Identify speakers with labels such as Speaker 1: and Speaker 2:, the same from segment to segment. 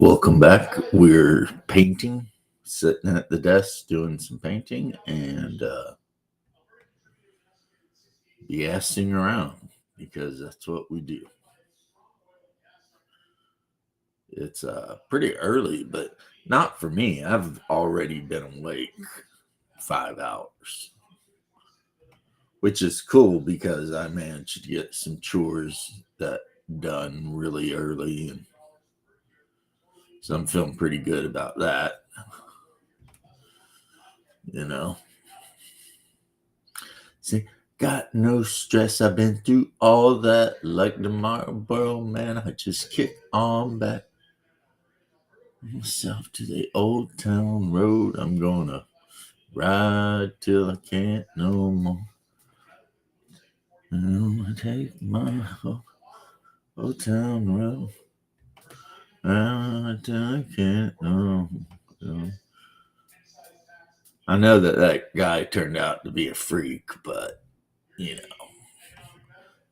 Speaker 1: Welcome back. We're painting, sitting at the desk doing some painting and BSing around because that's what we do. It's pretty early, but not for me. I've already been awake 5 hours, which is cool because I managed to get some chores done really early, and so I'm feeling pretty good about that. You know, see, got no stress. I've been through all that. Like the Marlboro man, I just kick on back myself to the old town road. I'm gonna ride till I can't no more. I'm gonna take my old town road. Ride till I can't no more. I know that guy turned out to be a freak, but you know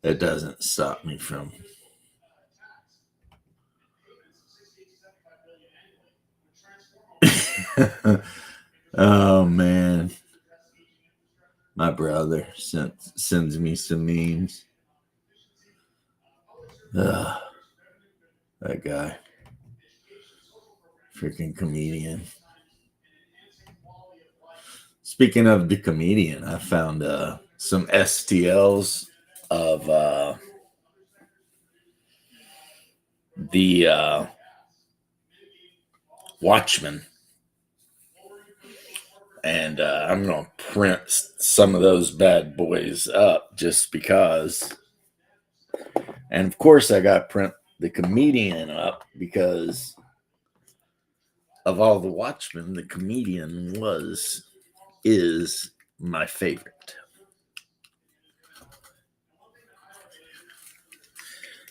Speaker 1: that doesn't stop me from. Oh man, my brother sends me some memes. Ugh, that guy, freaking comedian. Speaking of the comedian, I found some STLs of the Watchmen, and I'm gonna print some of those bad boys up just because. And of course, I got to print the comedian up because of all the Watchmen, the comedian is my favorite.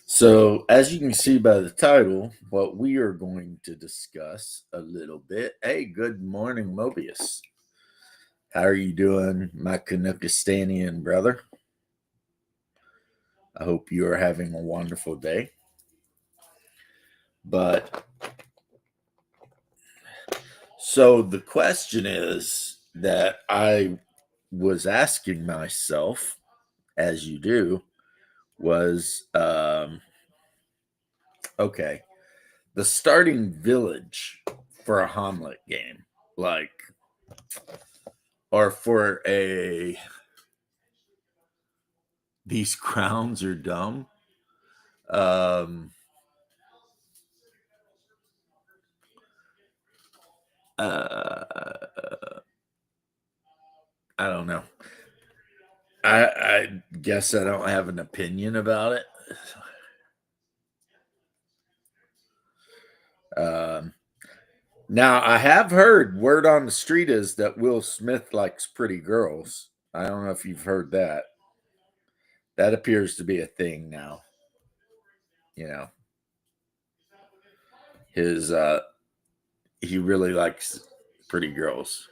Speaker 1: So, as you can see by the title, what we are going to discuss a little bit. Hey, good morning, Mobius. How are you doing, my Canuckistanian brother? I hope you are having a wonderful day. But so the question is that I was asking myself, as you do, was okay, the starting village for a Hommlet game, like, or for these crowns are dumb. Uh, I don't know. I guess I don't have an opinion about it. Now I have heard word on the street is that Will Smith likes pretty girls. I don't know if you've heard that. That appears to be a thing now. You know, his he really likes pretty girls.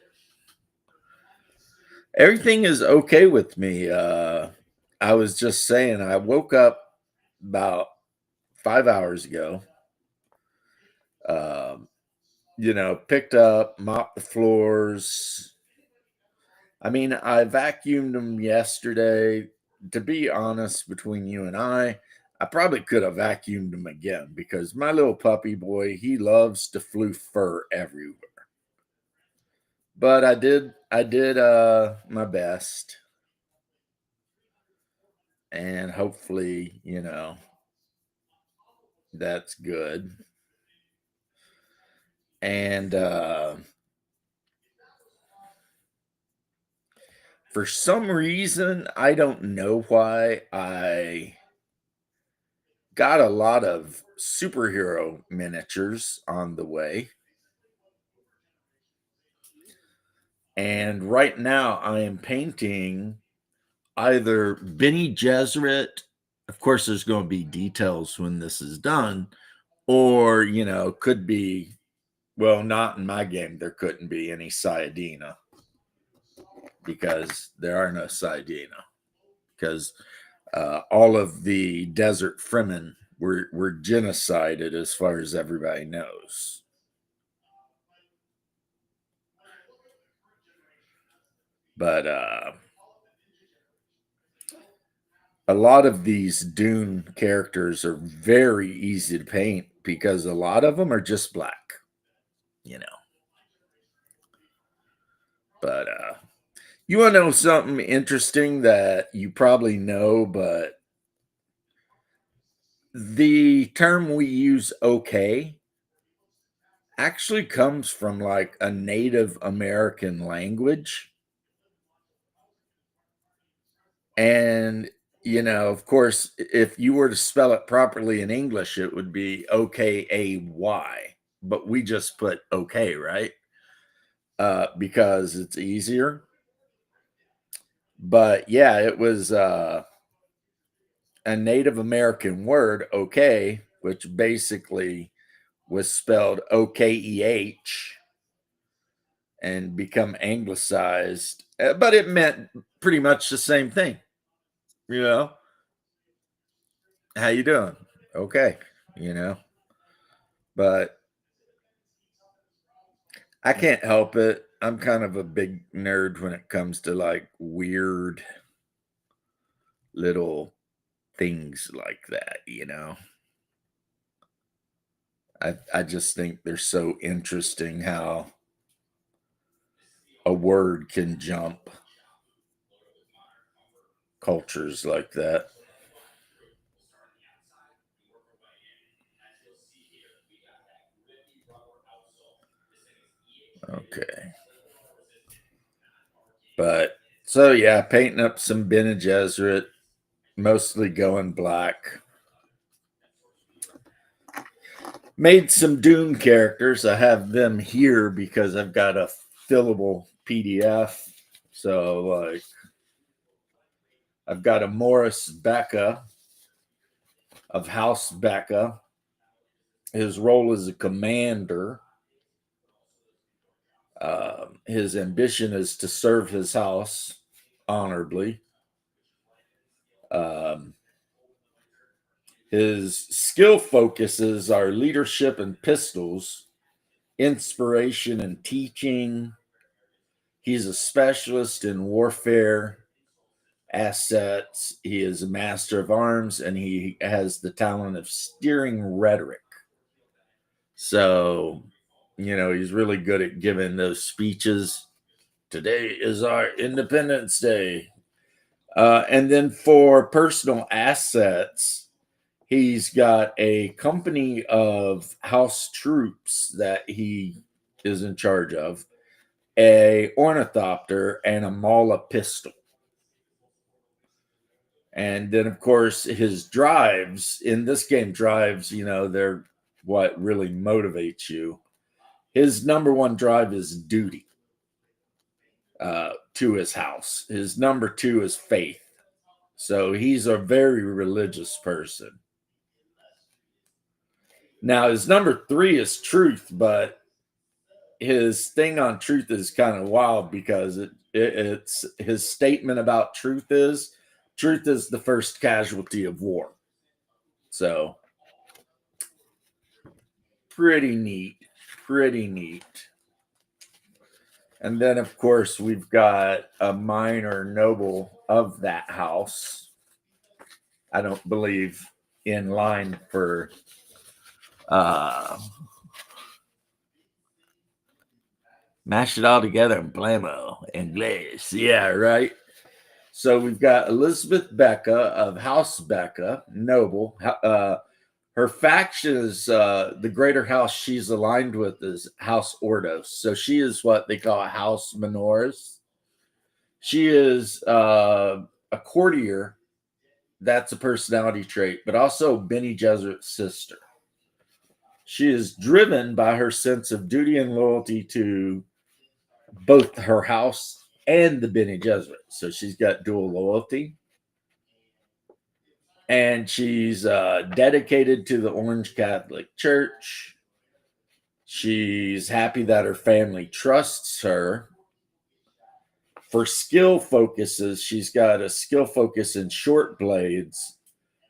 Speaker 1: Everything is okay with me. I was just saying, I woke up about 5 hours ago. Picked up, mopped the floors. I mean, I vacuumed them yesterday. To be honest, between you and I probably could have vacuumed them again because my little puppy boy, he loves to floof fur everywhere. But I did my best. And hopefully, that's good. And for some reason, I don't know why, I got a lot of superhero miniatures on the way. And right now, I am painting either Benny Gesserit. Of course, there's going to be details when this is done, or, could be, well, not in my game, there couldn't be any Sayadina because there are no Sayadina because all of the desert Fremen were genocided as far as everybody knows. But a lot of these Dune characters are very easy to paint because a lot of them are just black, you know. But you want to know something interesting that you probably know, but the term we use okay actually comes from like a Native American language. And, of course, if you were to spell it properly in English, it would be OKAY, but we just put okay, right? Because it's easier. But yeah, it was a Native American word, okay, which basically was spelled OKEH and become anglicized, but it meant pretty much the same thing. You know, how you doing? Okay, you know, but I can't help it. I'm kind of a big nerd when it comes to like weird little things like that. I just think they're so interesting how a word can jump cultures like that. Okay. But so yeah, painting up some Bene Gesserit, mostly going black. Made some Dune characters. I have them here because I've got a fillable PDF. So like I've got a Morris Becca of House Becca. His role is a commander. His ambition is to serve his house honorably. Um, his skill focuses are leadership and pistols, inspiration and teaching. He's a specialist in warfare, assets. He is a master of arms, and he has the talent of steering rhetoric. So, he's really good at giving those speeches. Today is our Independence Day. And then for personal assets, he's got a company of house troops that he is in charge of, a ornithopter, and a Mala pistol. And then, of course, his drives in this game, they're what really motivates you. His number one drive is duty to his house. His number two is faith. So he's a very religious person. Now, his number three is truth, but his thing on truth is kind of wild because it's his statement about truth is the first casualty of war. So pretty neat. And then, of course, we've got a minor noble of that house. I don't believe in line for mash it all together and blammo English. Yeah, right. So we've got Elizabeth Becca of House Becca, noble. Her faction is the greater house she's aligned with is House Ordos. So she is what they call a House Minoris. She is a courtier. That's a personality trait, but also Bene Gesserit's sister. She is driven by her sense of duty and loyalty to both her house and the Bene Gesserit. So she's got dual loyalty. And she's dedicated to the Orange Catholic Church. She's happy that her family trusts her. For skill focuses, she's got a skill focus in short blades,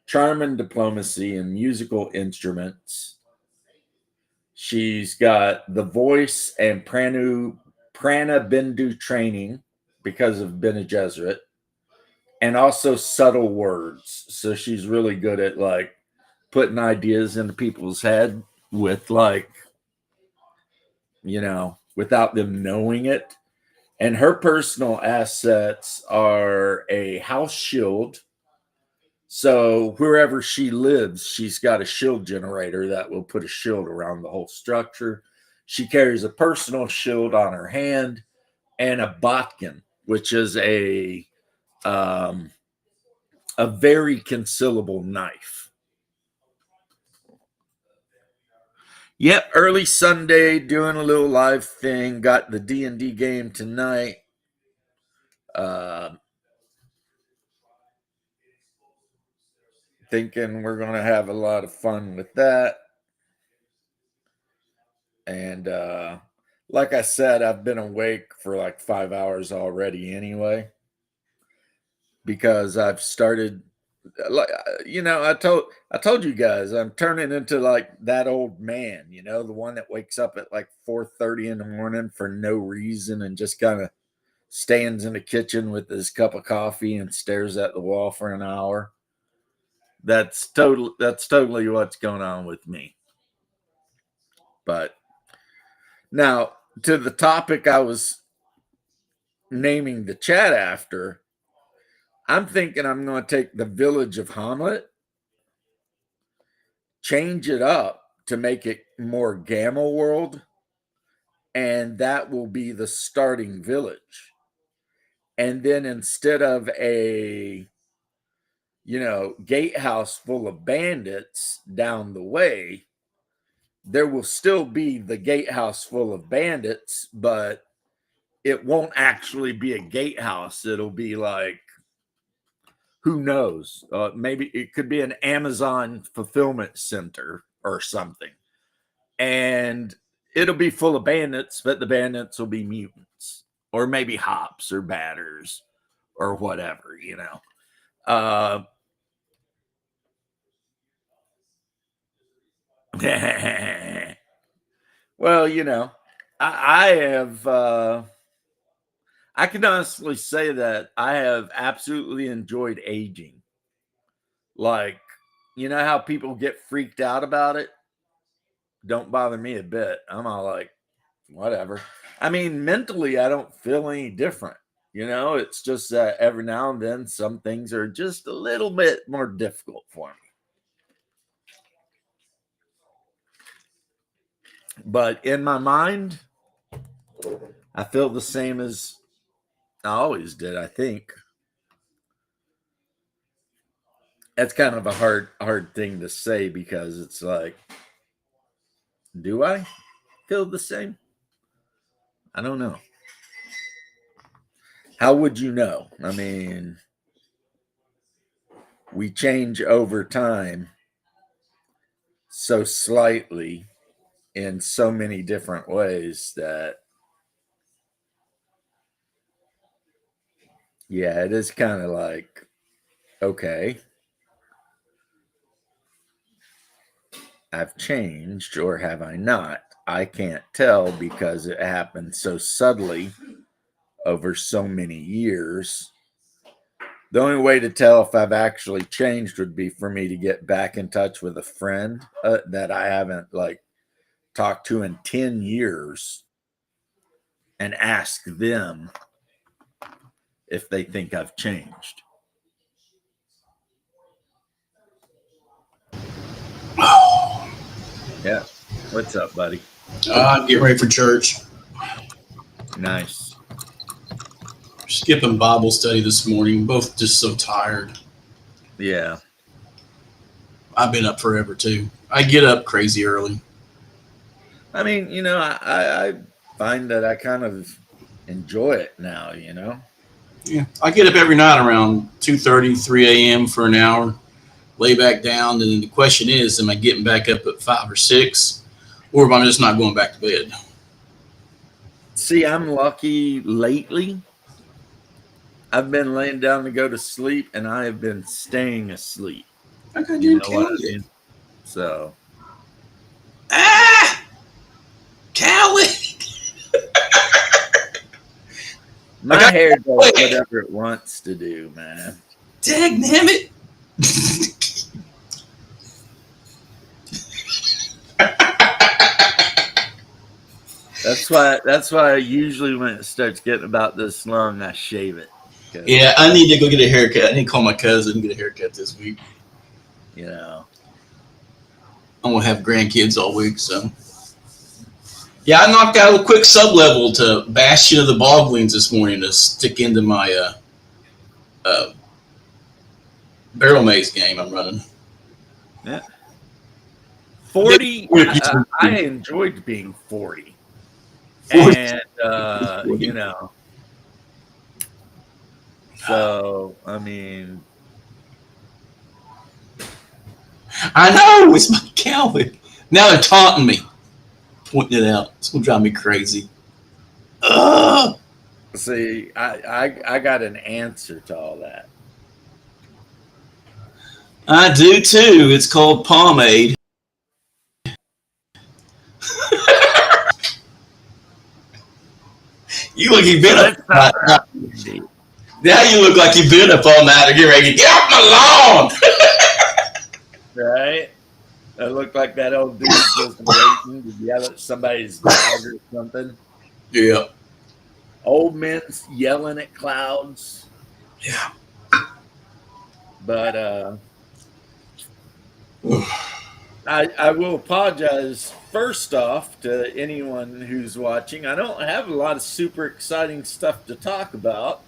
Speaker 1: charm and diplomacy, and musical instruments. She's got the voice and prana bindu training because of Bene Gesserit, and also subtle words. So she's really good at like putting ideas into people's head with like, without them knowing it. And her personal assets are a house shield. So wherever she lives, she's got a shield generator that will put a shield around the whole structure. She carries a personal shield on her hand and a botkin, which is a very concealable knife. Yep, early Sunday, doing a little live thing. Got the D&D game tonight. Thinking we're going to have a lot of fun with that. And like I said, I've been awake for like 5 hours already anyway, because I've started, like, I told you guys I'm turning into like that old man, the one that wakes up at like 4:30 in the morning for no reason and just kind of stands in the kitchen with his cup of coffee and stares at the wall for an hour. That's totally what's going on with me. But now, to the topic I was naming the chat after, I'm thinking I'm going to take the village of Hommlet, change it up to make it more GAMMAWORLD, and that will be the starting village. And then instead of a gatehouse full of bandits down the way, there will still be the gatehouse full of bandits, but it won't actually be a gatehouse. It'll be like, who knows? Maybe it could be an Amazon fulfillment center or something. And it'll be full of bandits, but the bandits will be mutants, or maybe hops or batters or whatever, Well, I have, I can honestly say that I have absolutely enjoyed aging. Like, you know how people get freaked out about it? Don't bother me a bit. I'm all like, whatever. I mean, mentally, I don't feel any different. It's just that every now and then some things are just a little bit more difficult for me. But in my mind, I feel the same as I always did, I think. That's kind of a hard thing to say, because it's like, do I feel the same? I don't know. How would you know? I mean, we change over time so slightly in so many different ways that, yeah, it is kind of like, okay, I've changed, or have I not? I can't tell, because it happened so subtly over so many years. The only way to tell if I've actually changed would be for me to get back in touch with a friend that I haven't like talked to in 10 years and ask them if they think I've changed. Yeah. What's up, buddy?
Speaker 2: Get ready for church.
Speaker 1: Nice.
Speaker 2: Skipping Bible study this morning. Both just so tired.
Speaker 1: Yeah.
Speaker 2: I've been up forever too. I get up crazy early.
Speaker 1: I mean, I find that I kind of enjoy it now,
Speaker 2: Yeah, I get up every night around 2:30, 3 a.m. for an hour, lay back down, and then the question is, am I getting back up at 5 or 6, or am I just not going back to bed?
Speaker 1: See, I'm lucky lately. I've been laying down to go to sleep, and I have been staying asleep.
Speaker 2: I got
Speaker 1: You
Speaker 2: damn
Speaker 1: know what I
Speaker 2: cowlick.
Speaker 1: mean? So
Speaker 2: Ah, cowlick. I
Speaker 1: my
Speaker 2: got
Speaker 1: hair does
Speaker 2: cowlick.
Speaker 1: whatever it wants to do, man.
Speaker 2: Dang it.
Speaker 1: That's why usually when it starts getting about this long, I shave it.
Speaker 2: Yeah,
Speaker 1: Because
Speaker 2: I need to go get a haircut. I need to call my cousin and get a haircut this week.
Speaker 1: you know.
Speaker 2: I'm gonna have grandkids all week, so yeah, I knocked out a quick sub level to Bastion of the Boglings this morning to stick into my uh, barrel maze game I'm running.
Speaker 1: Yeah.
Speaker 2: I did
Speaker 1: 40 I enjoyed being 40.
Speaker 2: 40.
Speaker 1: And you know, so I mean,
Speaker 2: I know it's my Calvin. Now they're taunting me, pointing it out. It's gonna drive me crazy. Ugh.
Speaker 1: see, I got an answer to all that.
Speaker 2: I do too. It's called pomade. You look you've been
Speaker 1: So
Speaker 2: up
Speaker 1: that's
Speaker 2: all
Speaker 1: not
Speaker 2: night.
Speaker 1: indeed.
Speaker 2: Now you look like you've been up all night to get ready to get off my lawn.
Speaker 1: Right? I look like that old dude just waiting to yell at somebody's dog or something.
Speaker 2: Yeah.
Speaker 1: Old men yelling at clouds.
Speaker 2: Yeah.
Speaker 1: But I will apologize first off to anyone who's watching. I don't have a lot of super exciting stuff to talk about.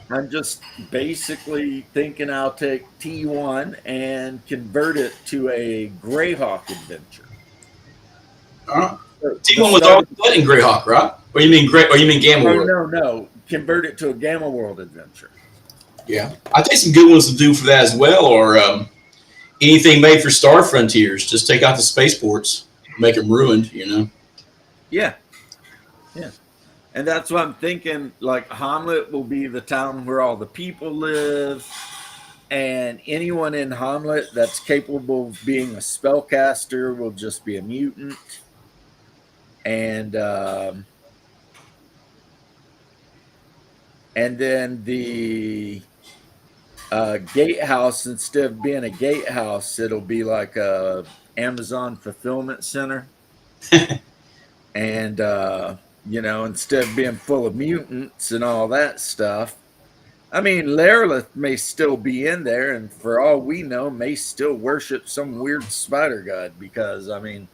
Speaker 1: I'm just basically thinking I'll take T1 and convert it to a Greyhawk adventure.
Speaker 2: T1 was all that in Greyhawk, right? Or you mean Or you mean Gamma
Speaker 1: Oh,
Speaker 2: World?
Speaker 1: no. Convert it to a Gamma World adventure.
Speaker 2: Yeah. I think some good ones to do for that as well, or anything made for Star Frontiers. Just take out the spaceports, make them ruined, you know?
Speaker 1: Yeah. Yeah. And that's what I'm thinking. Like, Hommlet will be the town where all the people live. And anyone in Hommlet that's capable of being a spellcaster will just be a mutant. And then the gatehouse, instead of being a gatehouse, it'll be like a Amazon fulfillment center. And you know, instead of being full of mutants and all that stuff, I mean, Larolith may still be in there, and for all we know, may still worship some weird spider god. Because I mean,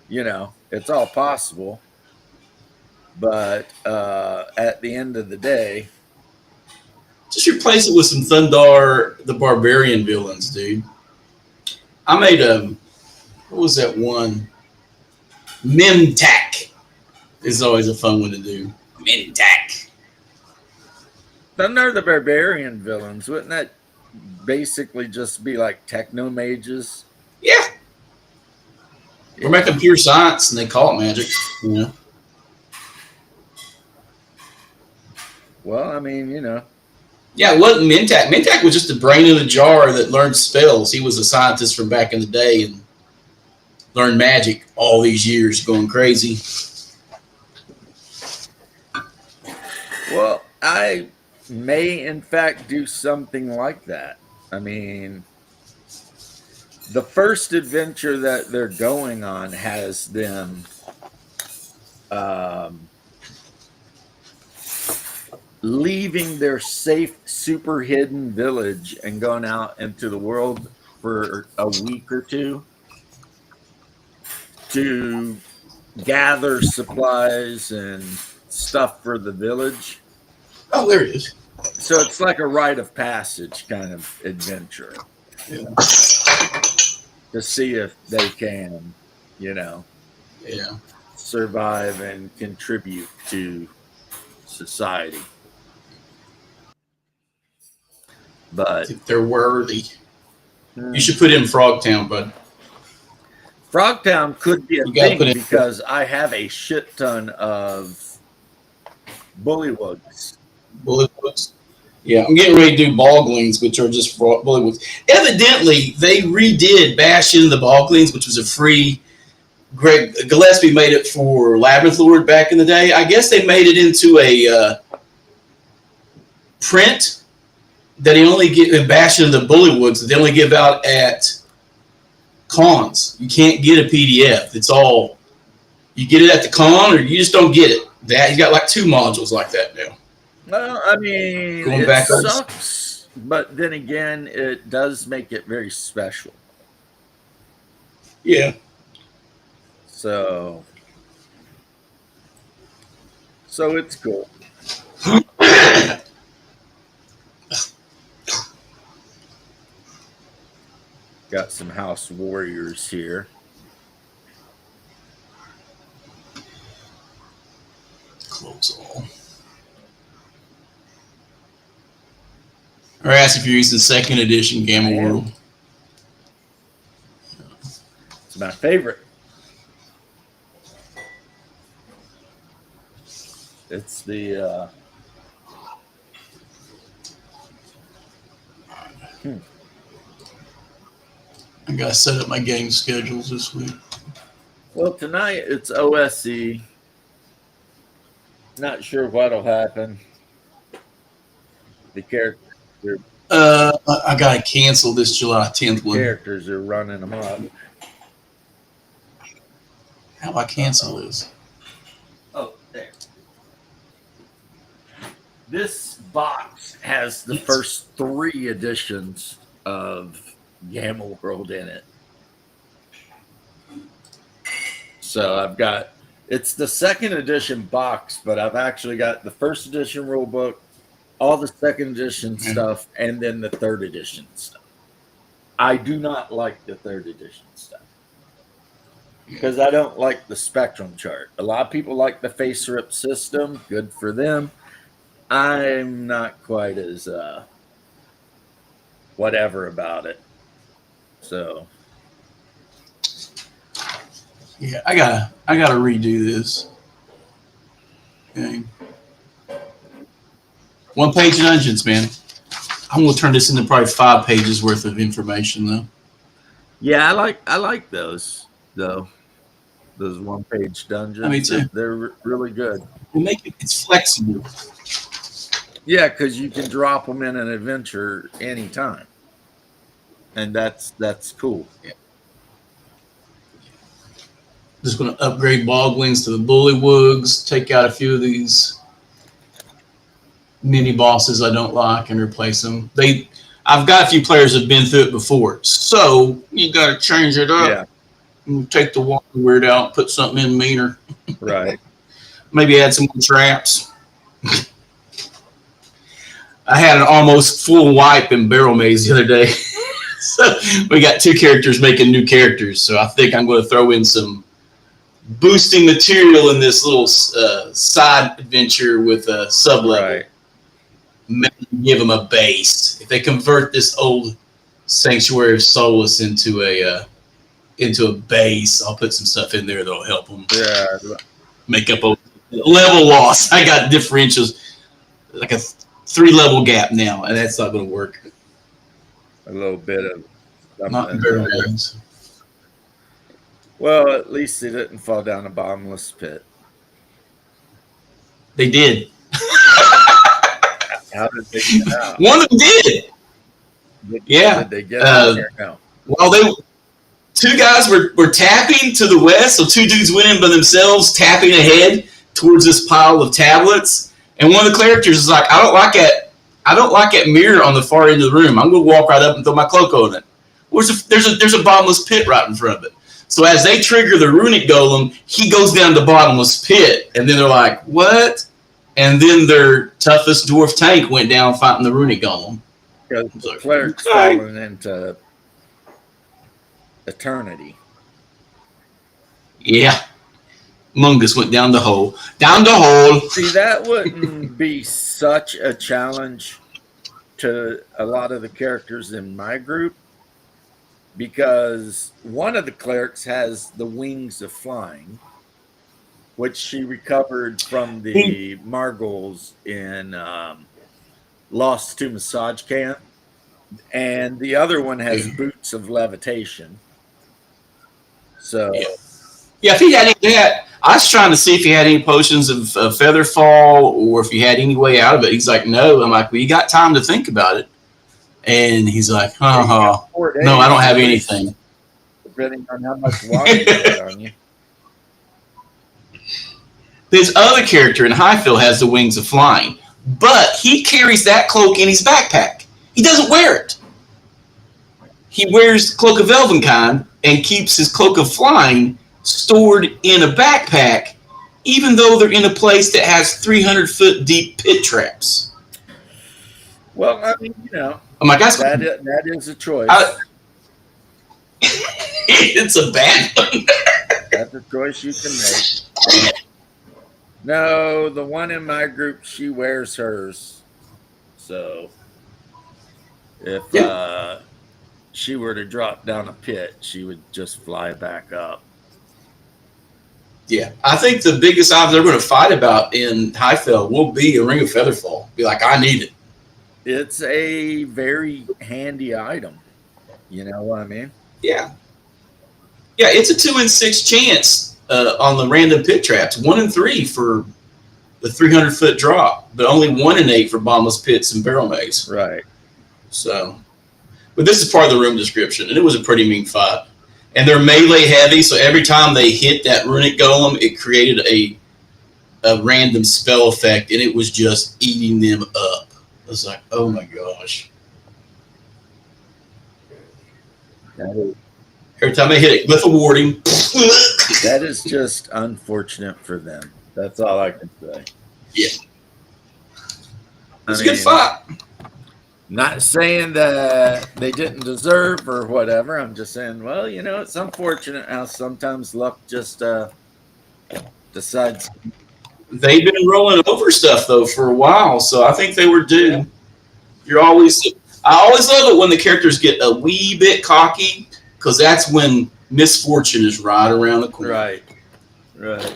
Speaker 1: you know, it's all possible. But at the end of the day,
Speaker 2: Just replace it with some Thundar the Barbarian villains, dude. I made what was that one? Memtac is always a fun one to do. Memtac.
Speaker 1: Thunder the Barbarian villains, wouldn't that basically just be like techno mages?
Speaker 2: Yeah. We're making pure science and they call it magic, you know.
Speaker 1: Well, I mean, you know.
Speaker 2: Yeah, it wasn't Mentak. Mentak was just a brain in a jar that learned spells. He was a scientist from back in the day and learned magic all these years, going crazy.
Speaker 1: Well, I may in fact do something like that. I mean, the first adventure that they're going on has them leaving their safe, super hidden village and going out into the world for a week or two to gather supplies and stuff for the village.
Speaker 2: Oh, there it is.
Speaker 1: So it's like a rite of passage kind of adventure.
Speaker 2: Yeah.
Speaker 1: To see if they can, you know, survive and contribute to society. But
Speaker 2: if they're worthy. You should put in Frogtown, bud.
Speaker 1: Frogtown could be a thing because I have a shit ton of bullywugs.
Speaker 2: Bullywugs? Yeah, I'm getting ready to do boglings, which are just for bullywugs. Evidently, they redid Bash in the Boglings, which was a free. Greg Gillespie made it for Labyrinth Lord back in the day. I guess they made it into a print that he only get Bash in the Bullywugs that they only give out at cons. You can't get a PDF. It's all you get it at the con, or you just don't get it. That he's got like 2 modules like that now.
Speaker 1: Well, I mean,
Speaker 2: Going
Speaker 1: it
Speaker 2: back over.
Speaker 1: sucks, but then again, it does make it very special.
Speaker 2: Yeah.
Speaker 1: So it's cool. Got some House Warriors here.
Speaker 2: Close all. Or ask if you're using 2nd edition Gamma World.
Speaker 1: It's my favorite. It's the
Speaker 2: I gotta set up my game schedules this week.
Speaker 1: Well, tonight it's OSE. Not sure what'll happen. The characters
Speaker 2: I gotta cancel this July 10th one.
Speaker 1: Characters are running them up.
Speaker 2: How do I cancel this?
Speaker 1: Oh, there. This box has the first 3 editions of Gamma World in it. So I've got, it's the 2nd edition box, but I've actually got the 1st edition rule book, all the 2nd edition stuff, and then the 3rd edition stuff. I do not like the 3rd edition stuff because I don't like the spectrum chart. A lot of people like the face rip system. Good for them. I'm not quite as whatever about it. So
Speaker 2: yeah, I gotta redo this. Okay. 1-page dungeons, man. I'm gonna turn this into probably 5 pages worth of information though.
Speaker 1: Yeah, I like those though. Those 1-page dungeons.
Speaker 2: Me too.
Speaker 1: They're really good.
Speaker 2: It's flexible.
Speaker 1: Yeah, because you can drop them in an adventure anytime, and that's cool.
Speaker 2: Yeah. Just going to upgrade Boglings to the Bullywugs, take out a few of these mini bosses I don't like, and replace them. I've got a few players that have been through it before, so you got to change it up.
Speaker 1: Yeah.
Speaker 2: And take the water weird out, put something in meaner.
Speaker 1: Right.
Speaker 2: Maybe add some more traps. I had an almost full wipe in Barrel Maze the other day. So we got 2 characters making new characters. So I think I'm going to throw in some boosting material in this little side adventure with a sub-level.
Speaker 1: Right.
Speaker 2: Maybe give them a base. If they convert this old Sanctuary of Solace into a base, I'll put some stuff in there that'll help them make up a level loss. I got differentials, like a 3-level gap now, and that's not going to work.
Speaker 1: A little bit of
Speaker 2: not very nice.
Speaker 1: Well, at least they didn't fall down a bottomless pit.
Speaker 2: They did.
Speaker 1: How did they get out?
Speaker 2: One of them did.
Speaker 1: Did they get out there? No.
Speaker 2: Well, 2 guys were tapping to the west, so 2 dudes went in by themselves, tapping ahead towards this pile of tablets. And one of the characters is like, I don't like that mirror on the far end of the room. I'm going to walk right up and throw my cloak on it. There's a bottomless pit right in front of it. So as they trigger the runic golem, he goes down the bottomless pit, and then they're like, what? And then their toughest dwarf tank went down fighting the runic golem.
Speaker 1: Because the cleric's falling into eternity.
Speaker 2: Yeah. Mungus went down the hole. Down the hole.
Speaker 1: See, that wouldn't be such a challenge to a lot of the characters in my group, because one of the clerics has the wings of flying, which she recovered from the Margles in lost to massage camp, and the other one has boots of levitation. So
Speaker 2: yeah, if he had any of that, I was trying to see if he had any potions of feather fall or if he had any way out of it. He's like, no. I'm like, well, you got time to think about it. And he's like, no, I don't have anything.
Speaker 1: Depending on how much water you put on you.
Speaker 2: His other character in Highfield has the wings of flying, but he carries that cloak in his backpack. He doesn't wear it. He wears Cloak of Elvenkind and keeps his Cloak of Flying stored in a backpack, even though they're in a place that has 300-foot deep pit traps.
Speaker 1: Well, I mean, you know,
Speaker 2: I'm like,
Speaker 1: that is a choice.
Speaker 2: It's a bad one.
Speaker 1: That's a choice you can make. No, the one in my group, she wears hers. So if she were to drop down a pit, she would just fly back up.
Speaker 2: Yeah, I think the biggest odds they're going to fight about in Highfield will be a Ring of Featherfall. Be like, I need it.
Speaker 1: It's a very handy item. You know what I mean?
Speaker 2: Yeah. Yeah, it's a 2 in 6 chance on the random pit traps. 1 in 3 for the 300-foot drop, but only 1 in 8 for bombless pits and barrel maze.
Speaker 1: Right.
Speaker 2: So, but this is part of the room description, and it was a pretty mean fight. And they're melee heavy, so every time they hit that runic golem, it created a random spell effect, and it was just eating them up. I was like, oh my gosh. Every time they hit it, glyph of warding.
Speaker 1: That is just unfortunate for them. That's all I can say.
Speaker 2: Yeah. It's a good fight.
Speaker 1: Not saying that they didn't deserve or whatever. I'm just saying, well, you know, it's unfortunate how sometimes luck just decides.
Speaker 2: They've been rolling over stuff, though, for a while, so I think they were due. Yeah. I always love it when the characters get a wee bit cocky, because that's when misfortune is right around the corner.
Speaker 1: Right.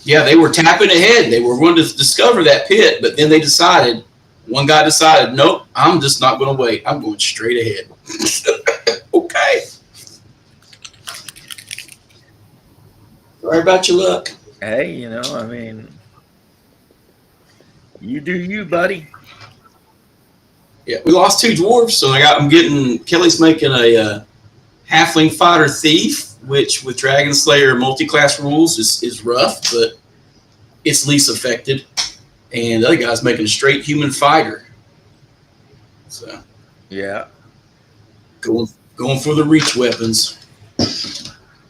Speaker 2: Yeah, they were tapping ahead. They were going to discover that pit, but then one guy decided, nope, I'm just not going to wait. I'm going straight ahead. Okay. Sorry about your luck.
Speaker 1: Hey, you know, I mean, you do you, buddy.
Speaker 2: Yeah, we lost 2 dwarves, so Kelly's making a halfling fighter thief, which with Dragon Slayer multi-class rules is rough, but it's least affected. And the other guy's making a straight human fighter. So
Speaker 1: yeah,
Speaker 2: going for the reach weapons.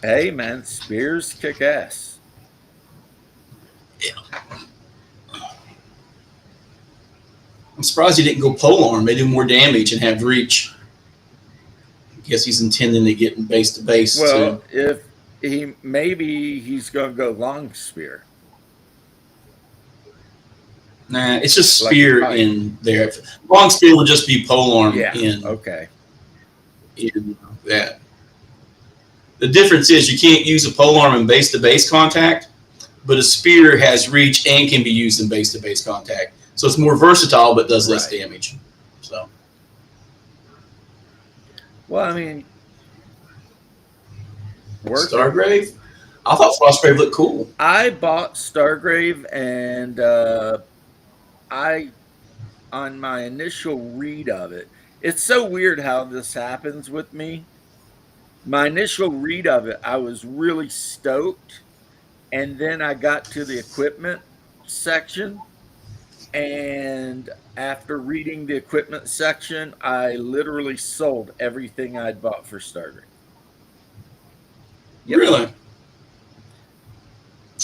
Speaker 1: Hey man, spears kick ass.
Speaker 2: Yeah. I'm surprised he didn't go polearm. They do more damage and have reach. I guess he's intending to get in base to base.
Speaker 1: Well, too. If maybe he's going to go long spear.
Speaker 2: Nah, it's just spear in there. Long spear will just be polearm in.
Speaker 1: Okay.
Speaker 2: In that. The difference is you can't use a polearm in base to base contact, but a spear has reach and can be used in base to base contact. So it's more versatile, but does less damage. So.
Speaker 1: Well, I mean,
Speaker 2: Stargrave? I thought Frostgrave looked cool.
Speaker 1: I bought Stargrave, and on my initial read of it, it's so weird how this happens with me. My initial read of it, I was really stoked, and then I got to the equipment section, and after reading the equipment section, I literally sold everything I'd bought for Stargrave.
Speaker 2: Yep. Really?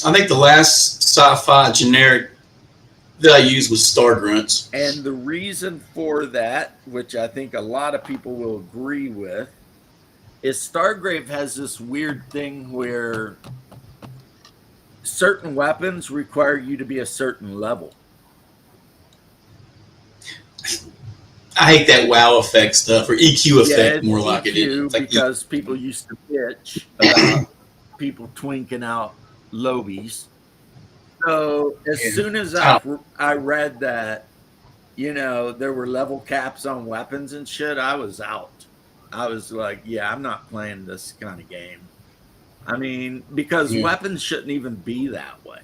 Speaker 2: I think the last sci-fi generic that I used was Star Grunts.
Speaker 1: And the reason for that, which I think a lot of people will agree with, is Stargrave has this weird thing where certain weapons require you to be a certain level.
Speaker 2: I hate that WoW effect stuff, or EQ effect, more like it is.
Speaker 1: Like because people used to bitch about people twinking out lobies. So as soon as I read that, there were level caps on weapons and shit, I was out. I was like, yeah, I'm not playing this kind of game. I mean, because
Speaker 2: Yeah.
Speaker 1: weapons shouldn't even be that way.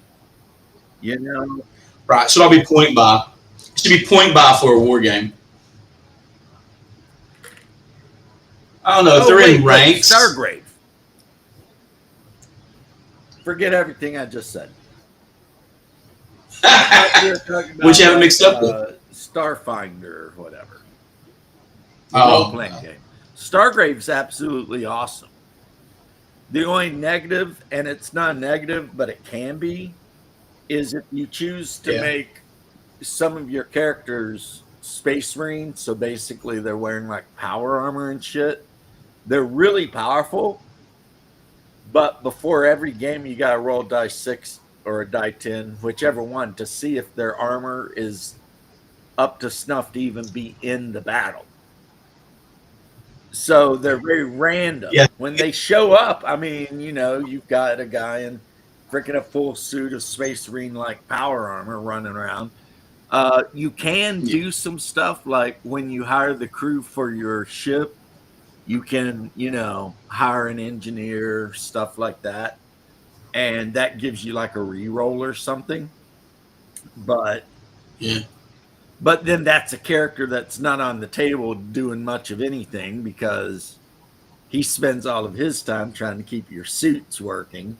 Speaker 1: You know?
Speaker 2: Right. Should all be point buy. It should be point buy for a war game. I don't know if they're in ranks.
Speaker 1: Stargrave. Forget everything I just said.
Speaker 2: Which you haven't mixed up with.
Speaker 1: Starfinder or whatever.
Speaker 2: Oh.
Speaker 1: Game. Stargrave's absolutely awesome. The only negative, and it's not negative, but it can be, is if you choose to make some of your characters Space Marines, so basically they're wearing like power armor and shit. They're really powerful, but before every game you gotta roll die 6 or a die 10, whichever one, to see if their armor is up to snuff to even be in the battle. So they're very random.
Speaker 2: Yeah.
Speaker 1: When they show up, I mean, you've got a guy in freaking a full suit of Space Marine like power armor running around. You can do some stuff like when you hire the crew for your ship, you can, hire an engineer, stuff like that. And that gives you like a reroll or something. But then that's a character that's not on the table doing much of anything because he spends all of his time trying to keep your suits working.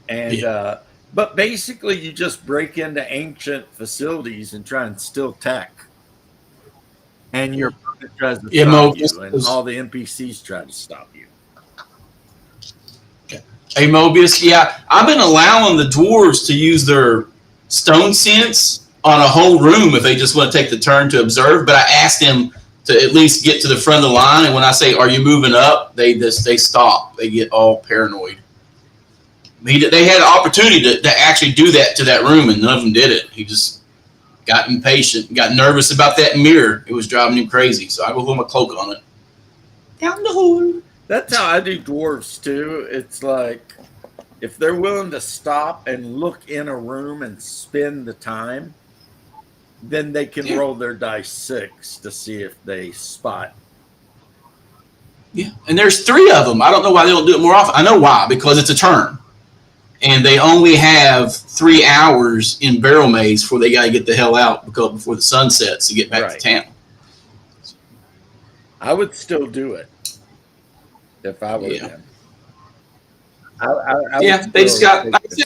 Speaker 1: And but basically you just break into ancient facilities and try and steal tech. And your opponent tries to stop you, and all the NPCs try to stop you.
Speaker 2: Hey, Mobius, I've been allowing the dwarves to use their stone sense on a whole room if they just want to take the turn to observe, but I asked them to at least get to the front of the line, and when I say, are you moving up, they stop. They get all paranoid. They had an opportunity to actually do that to that room, and none of them did it. He just got impatient, got nervous about that mirror. It was driving him crazy, so I go put my cloak on it. Down the hole.
Speaker 1: That's how I do dwarves too. It's like if they're willing to stop and look in a room and spend the time, then they can roll their dice 6 to see if they spot.
Speaker 2: Yeah, and there's 3 of them. I don't know why they don't do it more often. I know why, because it's a turn. And they only have 3 hours in barrel maze before they got to get the hell out before the sun sets to get back to town.
Speaker 1: I would still do it if I were them.
Speaker 2: They just got,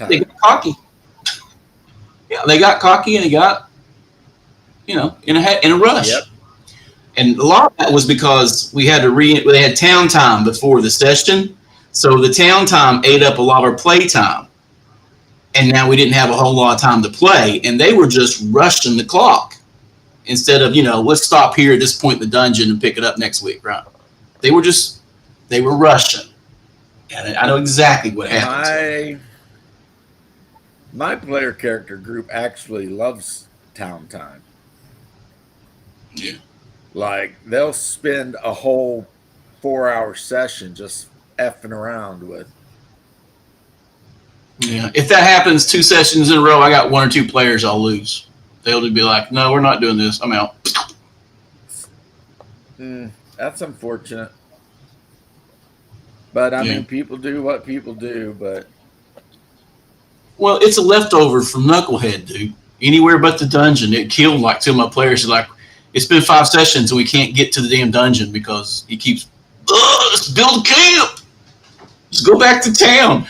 Speaker 2: they got cocky. Yeah, they got cocky and they got, in a rush.
Speaker 1: Yep.
Speaker 2: And a lot of that was because they had town time before the session. So the town time ate up a lot of our play time. And now we didn't have a whole lot of time to play. And they were just rushing the clock. Instead of, let's stop here at this point in the dungeon and pick it up next week, right? They were rushing. And I know exactly what happened.
Speaker 1: My player character group actually loves town time.
Speaker 2: Yeah.
Speaker 1: Like, they'll spend a whole 4-hour session just effing around with.
Speaker 2: Yeah. If that happens 2 sessions in a row, I got 1 or 2 players I'll lose. They'll just be like, no, we're not doing this. I'm out.
Speaker 1: That's unfortunate. But, I mean, people do what people do, but...
Speaker 2: Well, it's a leftover from Knucklehead, dude. Anywhere but the dungeon. It killed like 2 of my players. Like, it's been 5 sessions and we can't get to the damn dungeon because he keeps, let's build a camp. Let's go back to town.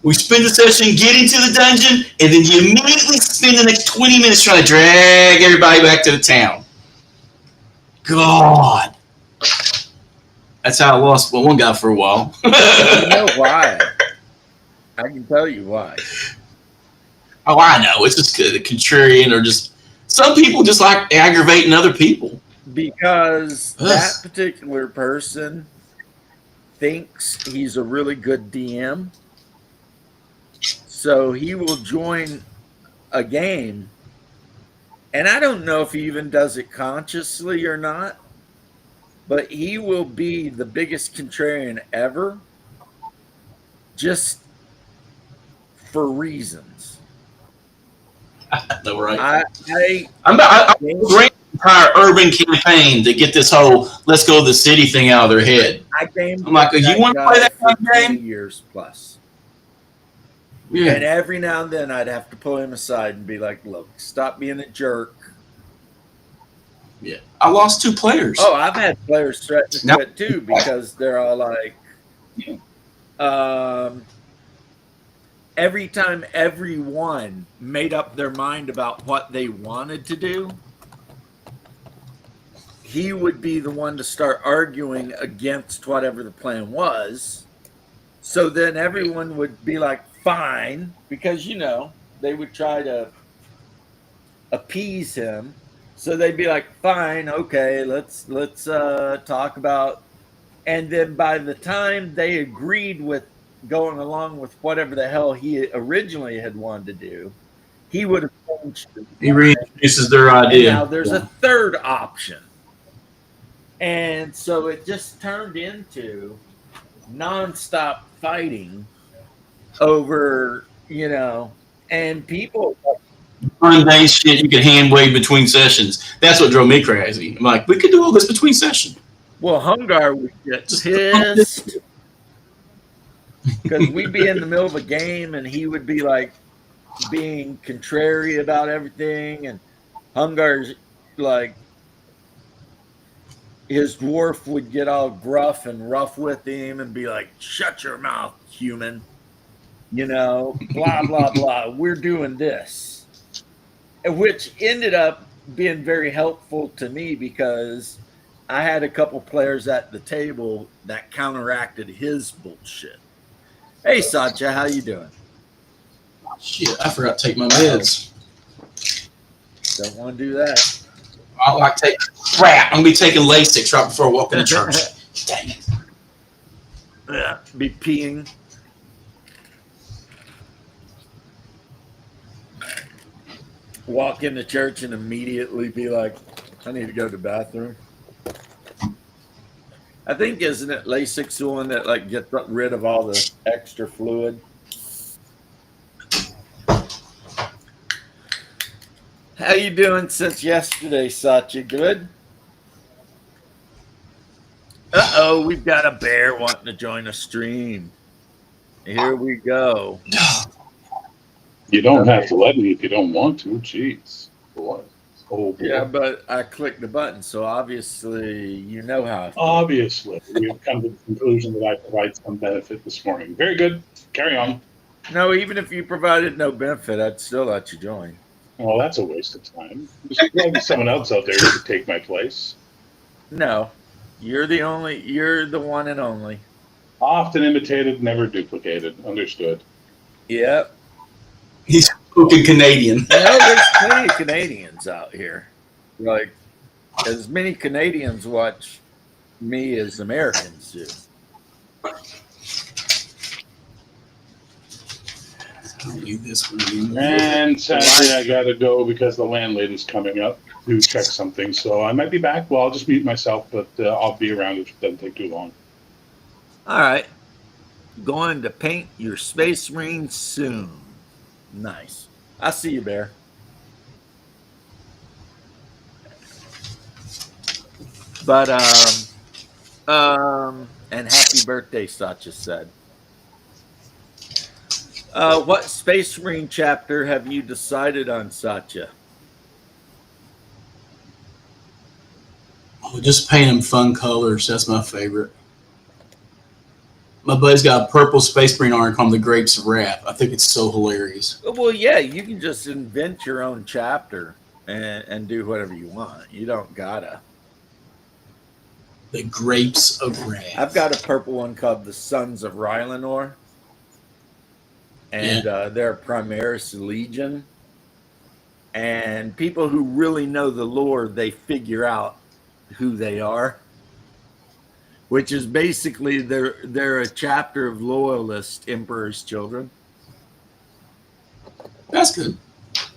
Speaker 2: We spend the session getting to the dungeon, and then you immediately spend the next 20 minutes trying to drag everybody back to the town. God. That's how I lost one guy for a while.
Speaker 1: You know why? I can tell you why.
Speaker 2: Oh, I know. It's just the contrarian, or just some people just like aggravating other people.
Speaker 1: Because that particular person thinks he's a really good DM. So he will join a game, and I don't know if he even does it consciously or not, but he will be the biggest contrarian ever just for reasons.
Speaker 2: No, right?
Speaker 1: I'm
Speaker 2: I'm great entire urban campaign to get this whole "let's go to the city" thing out of their head. I'm like, you want to play that kind of game?
Speaker 1: Years plus.
Speaker 2: Yeah.
Speaker 1: And every now and then I'd have to pull him aside and be like, look, stop being a jerk.
Speaker 2: Yeah. I lost 2 players.
Speaker 1: Oh, I've had players threaten to quit too because they're all like, every time everyone made up their mind about what they wanted to do, he would be the one to start arguing against whatever the plan was. So then everyone would be like, fine, because, they would try to appease him. So they'd be like, fine, okay, let's talk about. And then by the time they agreed with going along with whatever the hell he originally had wanted to do, he would have changed.
Speaker 2: He reintroduces their idea.
Speaker 1: And now there's a third option. And so it just turned into nonstop fighting over, and people.
Speaker 2: Mundane shit you can hand wave between sessions. That's what drove me crazy. I'm like, we could do all this between sessions.
Speaker 1: Well, Hungar would get pissed because we'd be in the middle of a game and he would be like being contrary about everything, and Hungar's like, his dwarf would get all gruff and rough with him and be like, shut your mouth, human. Blah, blah, blah. We're doing this. Which ended up being very helpful to me because I had a couple players at the table that counteracted his bullshit. Hey, Satya, how you doing?
Speaker 2: Shit, I forgot to take my meds.
Speaker 1: Don't want to do that.
Speaker 2: I like to take crap. I'm going to be taking Lasix right before I walk into church. Dang it.
Speaker 1: Yeah, be peeing. Walk into church and immediately be like, I need to go to the bathroom. I think, isn't it Lasix the one that like gets rid of all the extra fluid? How you doing since yesterday, Satya? Good? Uh-oh, we've got a bear wanting to join a stream. Here we go.
Speaker 3: You don't have to let me if you don't want to. Jeez. Boy. Oh, boy.
Speaker 1: Yeah, but I clicked the button, so obviously you know how I feel.
Speaker 3: Obviously. We've come to the conclusion that I provide some benefit this morning. Very good. Carry on.
Speaker 1: No, even if you provided no benefit, I'd still let you join.
Speaker 3: Well, that's a waste of time. There's someone else out there who could take my place.
Speaker 1: No. You're the one and only.
Speaker 3: Often imitated, never duplicated. Understood.
Speaker 1: Yep.
Speaker 2: He's fucking Canadian.
Speaker 1: There's plenty of Canadians out here. Like, as many Canadians watch me as Americans do.
Speaker 2: I don't need this one anymore.
Speaker 3: And sadly, I got to go because the landlady's coming up to check something. So I might be back. Well, I'll just mute myself, but I'll be around if it doesn't take too long.
Speaker 1: All right. Going to paint your Space Marine soon. Nice. I see you, Bear. But, and happy birthday, Satya said. What Space Marine chapter have you decided on, Satya?
Speaker 2: Oh, just paint them fun colors. That's my favorite. My buddy's got a purple Space Marine arm called the Grapes of Wrath. I think it's so hilarious.
Speaker 1: Well, yeah, you can just invent your own chapter and do whatever you want. You don't gotta.
Speaker 2: The Grapes of Wrath.
Speaker 1: I've got a purple one called the Sons of Rylanor. And they're Primaris Legion. And people who really know the lore, they figure out who they are. Which is basically they're a chapter of loyalist Emperor's children.
Speaker 2: That's good.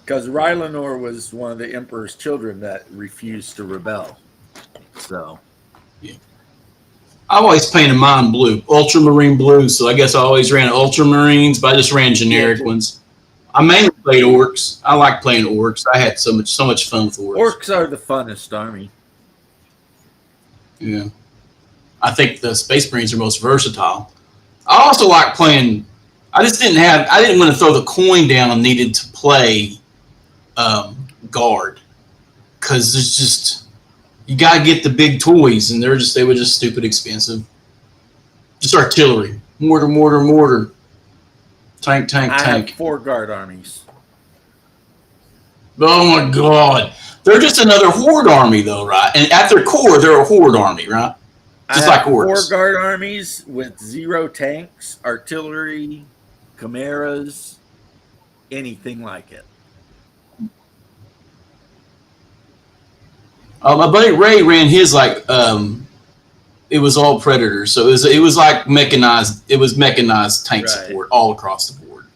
Speaker 1: Because Rylanor was one of the Emperor's children that refused to rebel. So,
Speaker 2: yeah. I always painted mine blue, ultramarine blue. So I guess I always ran ultramarines, but I just ran generic ones. I mainly played orcs. I like playing orcs. I had so much fun with orcs.
Speaker 1: Orcs are the funnest army.
Speaker 2: Yeah. I think the Space Marines are most versatile. I also like playing. I didn't want to throw the coin down and needed to play guard, because there's just, you got to get the big toys, and they were just stupid expensive. Just artillery, mortar, tank.
Speaker 1: I have 4 guard armies.
Speaker 2: Oh my god, they're just another horde army though, right? And at their core, they're a horde army, right? Just
Speaker 1: I
Speaker 2: like
Speaker 1: have
Speaker 2: orcs.
Speaker 1: 4 guard armies with 0 tanks, artillery, chimeras, anything like it.
Speaker 2: My buddy Ray ran his like it was all predators, so it was like mechanized. It was mechanized tank support all across the board,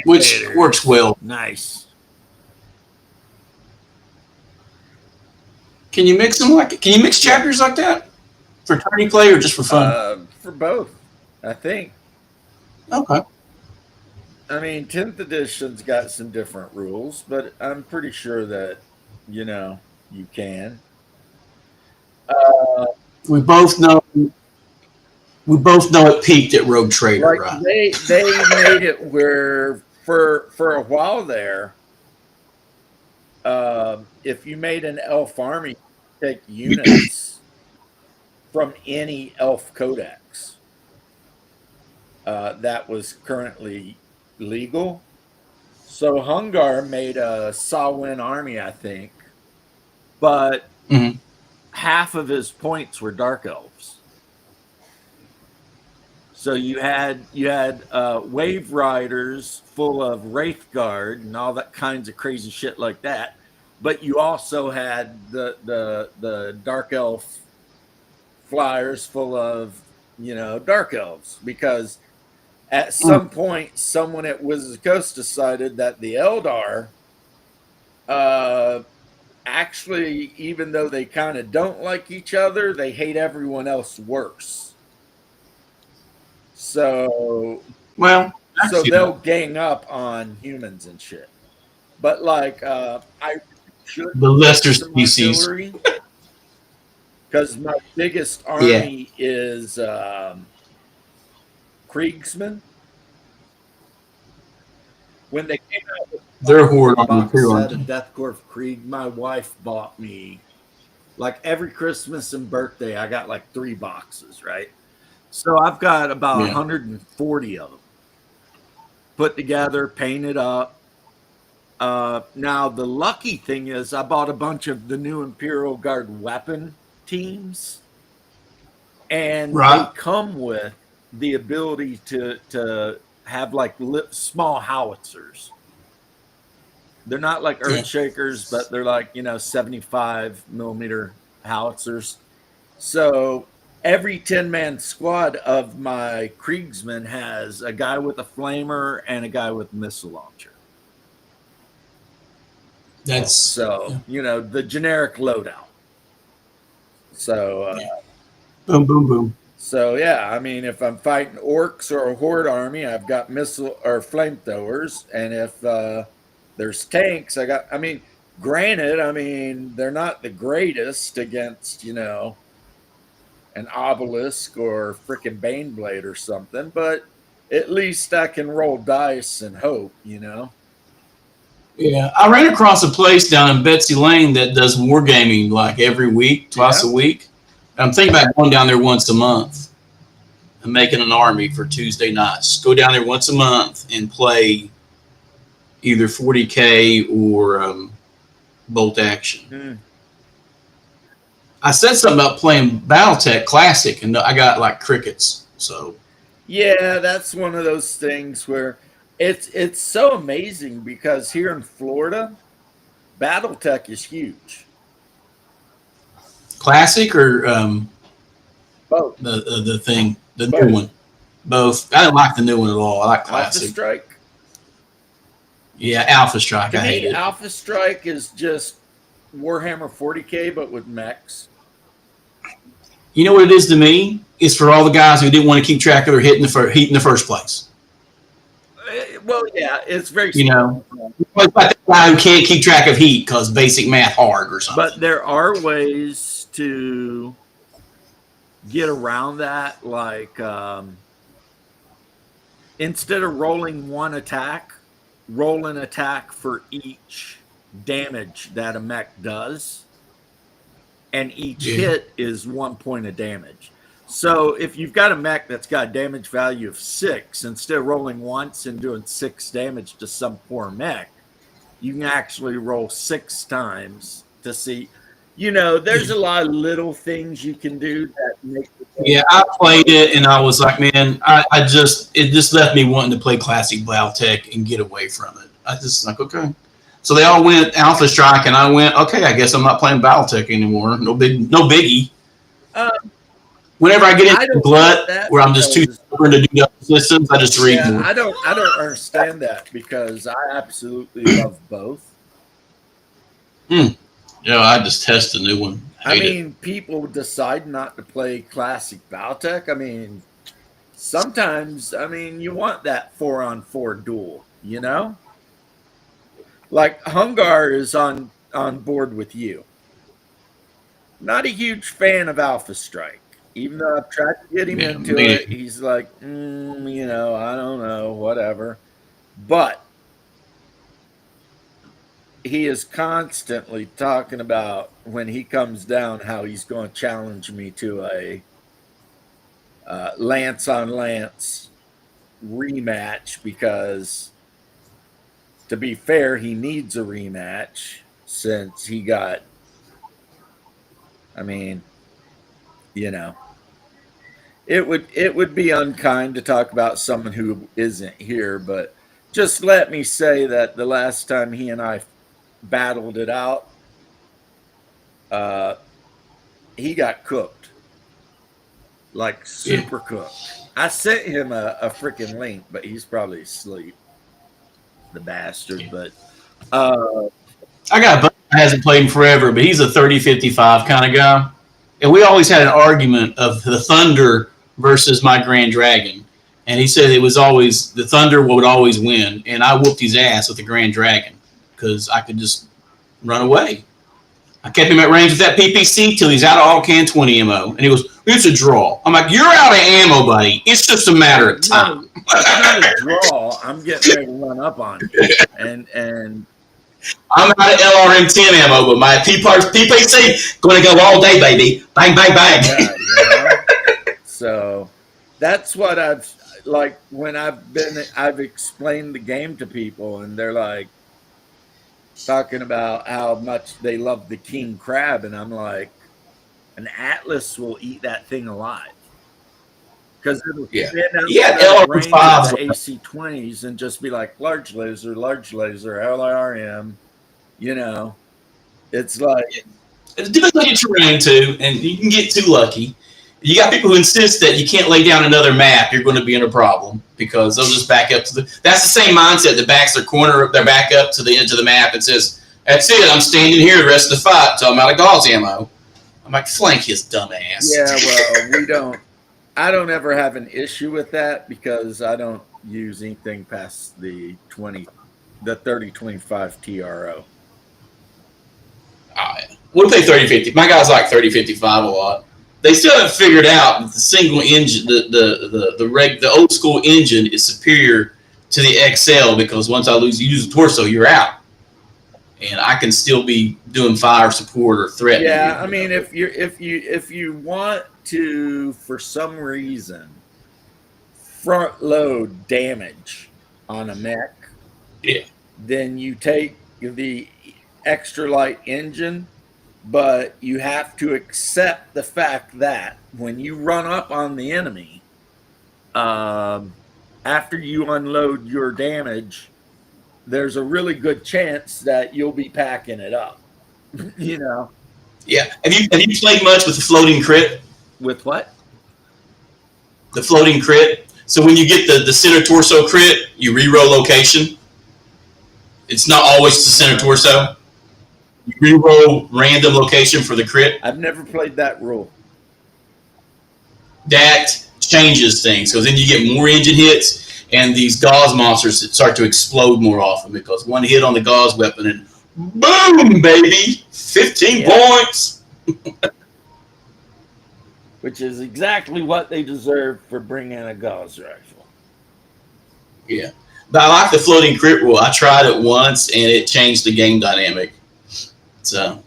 Speaker 2: which works well.
Speaker 1: Nice.
Speaker 2: Can you mix them Can you mix chapters like that for tourney play or just for fun?
Speaker 1: For both, I think.
Speaker 2: Okay.
Speaker 1: I mean, 10th edition's got some different rules, but I'm pretty sure that you can.
Speaker 2: We both know it peaked at Rogue Trader,
Speaker 1: like
Speaker 2: right?
Speaker 1: They made it where for a while there, if you made an elf army, take units from any elf codex that was currently legal. So Hungar made a Samhain army, I think, but half of his points were dark elves. So you had wave riders full of Wraith Guard and all that kinds of crazy shit like that, but you also had the dark elf flyers full of dark elves, because at some point someone at Wizards Coast decided that the Eldar actually, even though they kind of don't like each other, they hate everyone else worse. So they'll gang up on humans and shit. But like, I should
Speaker 2: the lesser species,
Speaker 1: because my biggest army is Kriegsmen. When they came out with
Speaker 2: their horde on
Speaker 1: box set of Death Corps Krieg, my wife bought me, like, every Christmas and birthday, I got like 3 boxes, right? So I've got about 140 of them put together, painted up. Now the lucky thing is I bought a bunch of the new Imperial Guard weapon teams, and they come with the ability to have like small howitzers. They're not like Earthshakers, but they're like 75 millimeter howitzers. So every 10-man squad of my Kriegsmen has a guy with a flamer and a guy with a missile launcher.
Speaker 2: That's
Speaker 1: the generic loadout. So
Speaker 2: boom, boom, boom.
Speaker 1: So yeah, I mean, if I'm fighting orcs or a horde army, I've got missile or flamethrowers, and if there's tanks, granted, they're not the greatest against an obelisk or frickin' Baneblade or something, but at least I can roll dice and hope,
Speaker 2: Yeah, I ran across a place down in Betsy Lane that does wargaming like every week, twice a week. I'm thinking about going down there once a month and making an army for Tuesday nights. Go down there once a month and play either 40K or bolt action. I said something about playing BattleTech Classic, and I got like crickets. So
Speaker 1: yeah, that's one of those things where it's so amazing, because here in Florida, BattleTech is huge.
Speaker 2: Classic or
Speaker 1: both?
Speaker 2: The thing, the new one. Both. I don't like the new one at all. I like Classic.
Speaker 1: Alpha Strike.
Speaker 2: Yeah, Alpha Strike. I hate it.
Speaker 1: Alpha Strike is just Warhammer 40K, but with mechs.
Speaker 2: You know what it is to me? It's for all the guys who didn't want to keep track of their heat in the first place.
Speaker 1: Well, yeah, it's very
Speaker 2: You know,
Speaker 1: small.
Speaker 2: it's like the guy who can't keep track of heat because basic math hard or something.
Speaker 1: But there are ways to get around that, like instead of rolling one attack, roll an attack for each damage that a mech does, and each hit is 1 point of damage. So if you've got a mech that's got a damage value of 6, instead of rolling once and doing 6 damage to some poor mech, you can actually roll 6 times to see. You know, there's a lot of little things you can do that make the game.
Speaker 2: Yeah, I played it and I was like, man, it just left me wanting to play classic Battletech and get away from it. I just like, okay. So they all went Alpha Strike and I went, okay, I guess I'm not playing Battletech anymore. No biggie. Whenever I get into Glut, where I'm just too stubborn to do other systems, I just read more.
Speaker 1: I don't understand that because I absolutely love both.
Speaker 2: Yeah, I just test a new one.
Speaker 1: I mean, people decide not to play classic Battletech. I mean, sometimes, you want that 4-on-4 duel, you know? Like, Hungar is on board with you. Not a huge fan of Alpha Strike. Even though I've tried to get him into it, he's like, I don't know, whatever. But he is constantly talking about when he comes down how he's going to challenge me to a lance on lance rematch because, to be fair, he needs a rematch since he got, it would be unkind to talk about someone who isn't here, but just let me say that the last time he and I battled it out, he got cooked, like super cooked. I sent him a freaking link, but he's probably asleep, the bastard. But
Speaker 2: I got a buddy that hasn't played in forever, but he's a 30-55 kind of guy, and we always had an argument of the Thunder versus my Grand Dragon, and he said it was always the Thunder would always win, and I whooped his ass with the Grand Dragon because I could just run away. I kept him at range with that PPC till he's out of all can 20 ammo, and he goes, "It's a draw." I'm like, "You're out of ammo, buddy. It's just a matter of time."
Speaker 1: No, it's not a draw. I'm getting ready to run up on you, and
Speaker 2: I'm out of LRM-10 ammo, but my PPC going to go all day, baby. Bang, bang, bang.
Speaker 1: Yeah, you know? So that's what I've like when I've explained the game to people, and they're like talking about how much they love the king crab, and I'm like, an Atlas will eat that thing alive because it'll stand out range of the AC-20s and just be like large laser, LRM. You know, it's like
Speaker 2: it depends on your terrain too, and you can get too lucky. You got people who insist that you can't lay down another map, you're going to be in a problem because they'll just back up to that's the same mindset that backs their back up to the edge of the map and says, "That's it, I'm standing here the rest of the fight until I'm out of gauze ammo." I'm like, flank his dumb ass.
Speaker 1: Yeah, well, I don't ever have an issue with that because I don't use anything past the 30-25 TRO.
Speaker 2: We'll play 30-50. My guys like 30-55 a lot. They still haven't figured out that the single engine, the old school engine is superior to the XL because once you use the torso, you're out. And I can still be doing fire support or threat.
Speaker 1: Yeah, I mean, if you want to, for some reason, front load damage on a mech, then you take the extra light engine. But you have to accept the fact that when you run up on the enemy, after you unload your damage, there's a really good chance that you'll be packing it up. You know?
Speaker 2: Yeah. Have you played much with the floating crit?
Speaker 1: With what?
Speaker 2: The floating crit. So when you get the center torso crit, you reroll location. It's not always the center torso. You reroll random location for the crit.
Speaker 1: I've never played that rule.
Speaker 2: That changes things because then you get more engine hits. and these gauze monsters that start to explode more often because one hit on the gauze weapon and boom, baby, 15 points.
Speaker 1: Which is exactly what they deserve for bringing a gauze rifle.
Speaker 2: Yeah. But I like the floating crit rule. I tried it once, and it changed the game dynamic. So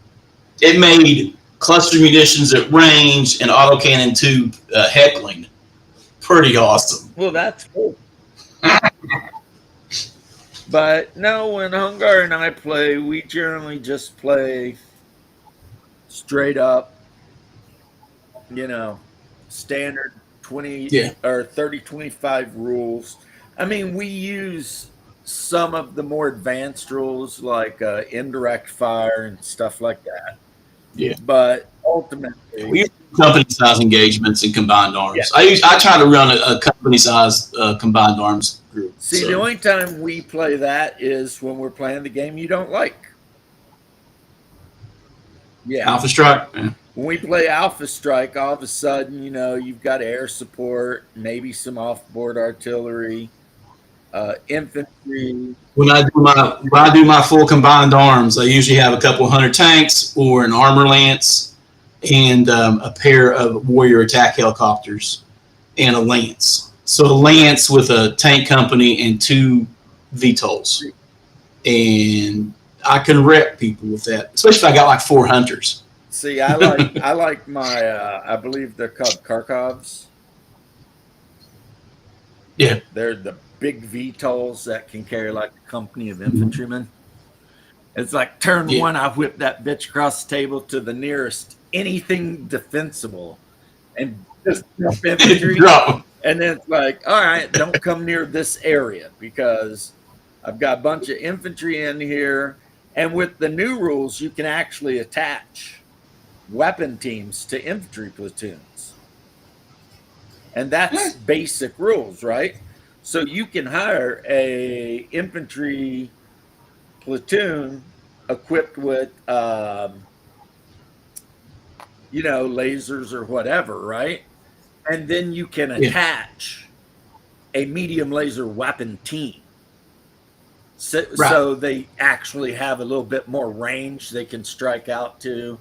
Speaker 2: it made cluster munitions at range and autocannon 2 heckling pretty awesome.
Speaker 1: Well, that's cool. But no, when Hungar and I play, we generally just play straight up, standard 20 or 30-25 rules. I mean, we use some of the more advanced rules like indirect fire and stuff like that.
Speaker 2: Yeah.
Speaker 1: But ultimately,
Speaker 2: we use company size engagements and combined arms. Yeah. I try to run a company size combined arms group.
Speaker 1: See, the only time we play that is when we're playing the game you don't like. Yeah.
Speaker 2: Alpha Strike. Yeah.
Speaker 1: When we play Alpha Strike, all of a sudden, you've got air support, maybe some off-board artillery, infantry.
Speaker 2: When I do my full combined arms, I usually have a couple 100 tanks or an armor lance and a pair of warrior attack helicopters and a lance. So a lance with a tank company and 2 VTOLs. And I can wreck people with that, especially if I got like 4 hunters.
Speaker 1: See, I like my I believe they're called Kharkovs.
Speaker 2: Yeah.
Speaker 1: They're the big VTOLs that can carry like a company of infantrymen. It's like turn 1, I whip that bitch across the table to the nearest anything defensible and just drop infantry. And then it's like, all right, don't come near this area because I've got a bunch of infantry in here. And with the new rules, you can actually attach weapon teams to infantry platoons. And that's basic rules, right? So you can hire a infantry platoon equipped with, lasers or whatever, right? And then you can attach a medium laser weapon team. So they actually have a little bit more range they can strike out to.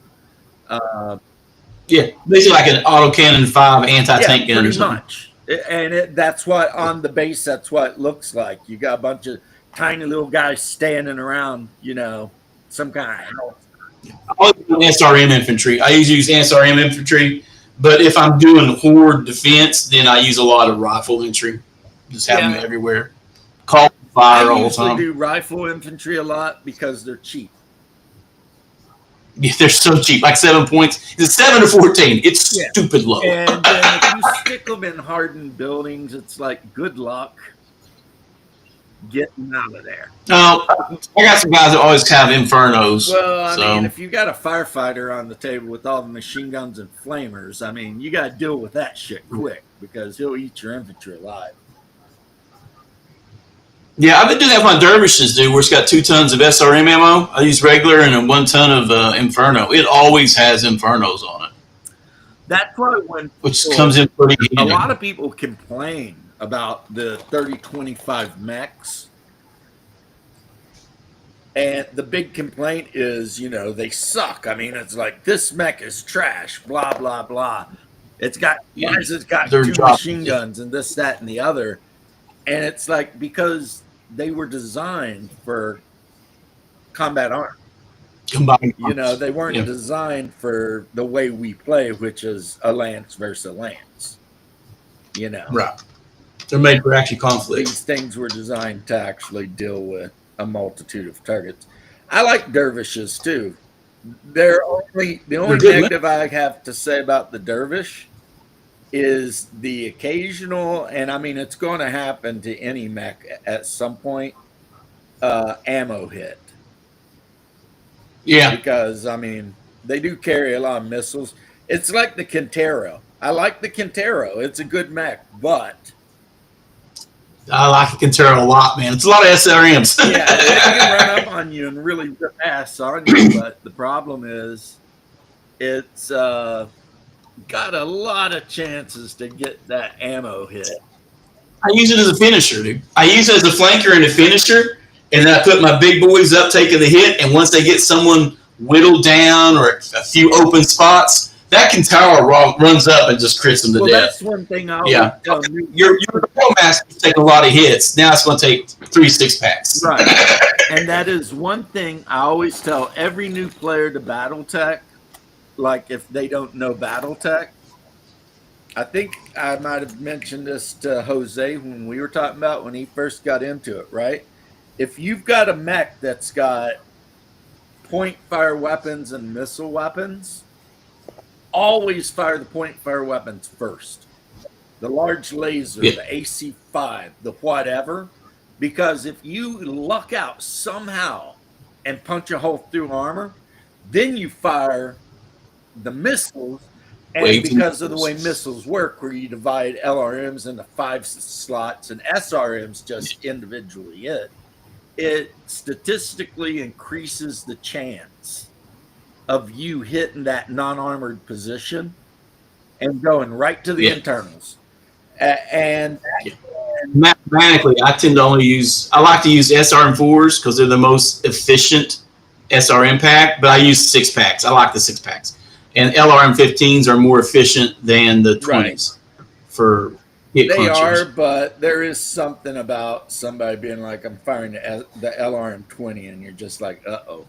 Speaker 2: Basically like an autocannon 5 anti-tank gun or something.
Speaker 1: Much. And that's what, on the base, that's what it looks like. You got a bunch of tiny little guys standing around, some kind of house.
Speaker 2: I always do SRM infantry. I usually use SRM infantry, but if I'm doing horde defense, then I use a lot of rifle infantry. Just have them everywhere. Call fire all the time.
Speaker 1: I usually do rifle infantry a lot because they're cheap.
Speaker 2: Yeah, they're so cheap, like 7 points. It's 7 to 14. It's stupid low.
Speaker 1: And then if you stick them in hardened buildings, it's like good luck getting out of there.
Speaker 2: No, I got some guys that always have infernos.
Speaker 1: Well, I mean, if you got a firefighter on the table with all the machine guns and flamers, I mean, you got to deal with that shit quick because he'll eat your infantry alive.
Speaker 2: Yeah, I've been doing that with my dervishes, dude, where it's got 2 tons of SRM ammo. I use regular and 1 ton of Inferno. It always has Infernos on it.
Speaker 1: That's why
Speaker 2: which comes in pretty handy.
Speaker 1: A lot of people complain about the 30-25 mechs. And the big complaint is, they suck. I mean, it's like, this mech is trash, blah, blah, blah. It's got 2 machine guns and this, that, and the other. And it's like, because they were designed for combat arms.
Speaker 2: Combined
Speaker 1: they weren't designed for the way we play, which is a lance versus a lance.
Speaker 2: Right. They're made for actually conflict.
Speaker 1: These things were designed to actually deal with a multitude of targets. I like dervishes too. The only negative I have to say about the dervish is the occasional, and I mean, it's going to happen to any mech at some point, ammo hit.
Speaker 2: Yeah.
Speaker 1: Because, I mean, they do carry a lot of missiles. It's like the Quintero. I like the Quintero. It's a good mech, but...
Speaker 2: I like the Quintero a lot, man. It's a lot of SRMs.
Speaker 1: Yeah, it can run up on you and really rip ass on you, but the problem is it's... got a lot of chances to get that ammo hit.
Speaker 2: I use it as a finisher, dude. I use it as a flanker and a finisher, and then I put my big boys up taking the hit, and once they get someone whittled down or a few open spots, that Kintara runs up and just crits them to death.
Speaker 1: That's one thing I always tell new.
Speaker 2: Your Pro Masters take a lot of hits. Now it's going to take 3 6-packs.
Speaker 1: Right. And that is one thing I always tell every new player to BattleTech, like if they don't know BattleTech. I think I might have mentioned this to Jose when we were talking about when he first got into it, right? If you've got a mech that's got point fire weapons and missile weapons, always fire the point fire weapons first. The large laser, the AC-5, the whatever. Because if you luck out somehow and punch a hole through armor, then you fire the missiles. And because of the way missiles work, where you divide LRMs into 5 slots and SRMs just individually it statistically increases the chance of you hitting that non-armored position and going right to the internals. And
Speaker 2: mathematically, I tend to I like to use SRM4s because they're the most efficient SRM pack, but I use 6-packs. I like the 6-packs. And LRM15s are more efficient than the 20s for hit
Speaker 1: They
Speaker 2: punchers.
Speaker 1: are, but there is something about somebody being like, I'm firing the LRM20, and you're just like, uh-oh.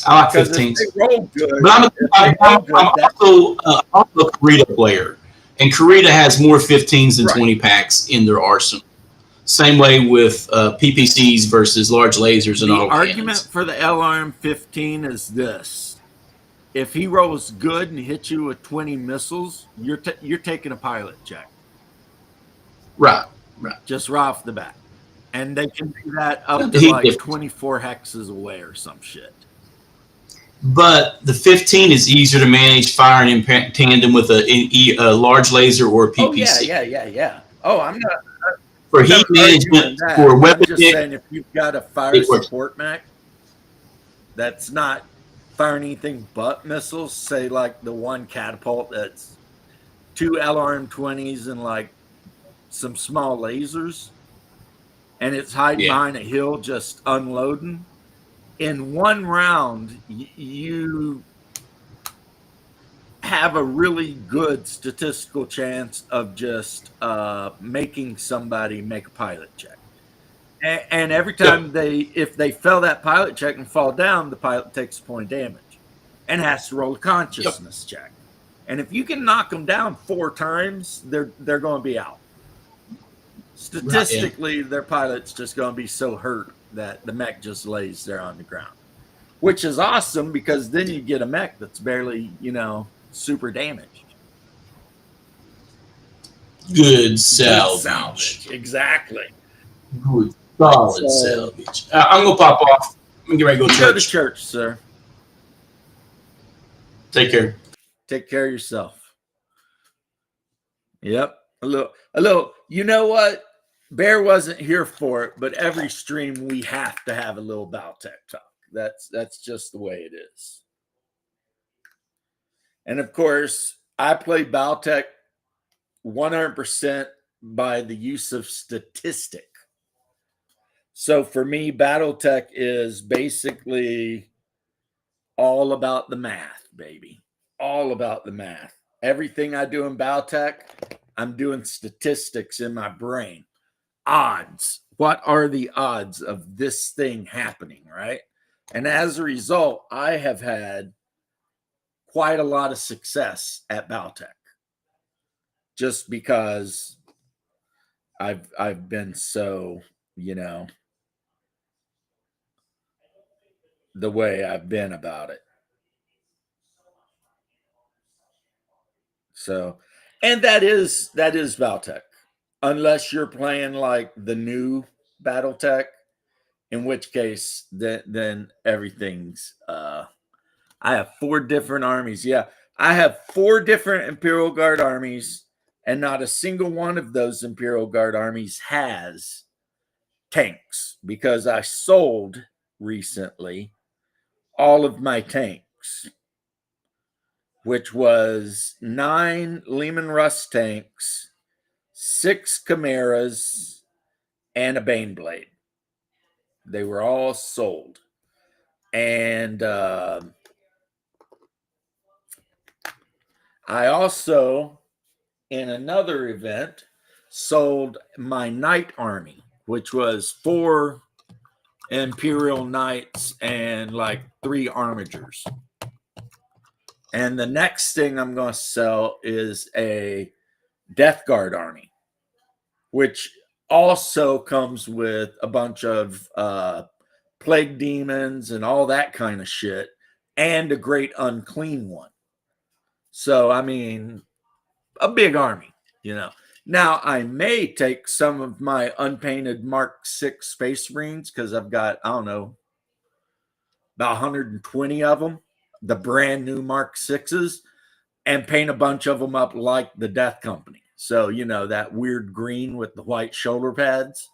Speaker 2: I like 15s.
Speaker 1: They roll good.
Speaker 2: But I'm also a Karita player. And Karita has more 15s than 20 packs in their arsenal. Same way with PPCs versus large lasers and all.
Speaker 1: The argument for the LRM-15 is this. If he rolls good and hits you with 20 missiles, you're taking a pilot check.
Speaker 2: Right.
Speaker 1: Just right off the bat. And they can do that up to like 24 hexes away or some shit.
Speaker 2: But the 15 is easier to manage firing in tandem with a large laser or a PPC.
Speaker 1: Oh, yeah. Oh, I'm not.
Speaker 2: For heat management, for weapon.
Speaker 1: I'm just saying if you've got a fire support mech that's not firing anything but missiles, say like the one catapult that's 2 LRM-20s and like some small lasers, and it's hiding behind a hill just unloading. In one round, you have a really good statistical chance of just making somebody make a pilot check. And every time if they fail that pilot check and fall down, the pilot takes a point of damage and has to roll a consciousness check. And if you can knock them down 4 times, they're going to be out. Statistically, their pilot's just going to be so hurt that the mech just lays there on the ground, which is awesome because then you get a mech that's barely, super damaged.
Speaker 2: Good salvage.
Speaker 1: Exactly.
Speaker 2: Good solid salvage. I'm going to pop off. I'm going to get ready to
Speaker 1: go to church, sir.
Speaker 2: Take care.
Speaker 1: Take care of yourself. Yep. A little. You know what? Bear wasn't here for it, but every stream we have to have a little BattleTech talk. That's just the way it is. And of course, I play BattleTech 100% by the use of statistic. So for me, BattleTech is basically all about the math, baby. All about the math. Everything I do in BattleTech, I'm doing statistics in my brain. Odds. What are the odds of this thing happening, right? And as a result, I have had quite a lot of success at BattleTech. Just because I've been so, the way I've been about it. So, and that is BattleTech. Unless you're playing like the new BattleTech, in which case then everything's I have 4 different armies. Yeah, I have 4 different Imperial Guard armies, and not a single one of those Imperial Guard armies has tanks because I sold recently all of my tanks, which was 9 Lehman Russ tanks, 6 chimeras and a Baneblade. They were all sold. And I also, in another event, sold my Knight Army, which was 4 Imperial Knights and like 3 Armigers. And the next thing I'm going to sell is a Death Guard army, which also comes with a bunch of plague demons and all that kind of shit, and a great unclean one. So, I mean, a big army, you know. Now, I may take some of my unpainted Mark 6 Space Marines, because I've got, I don't know, about 120 of them, the brand new Mark 6s, and paint a bunch of them up like the Death Company. So, you know, that weird green with the white shoulder pads.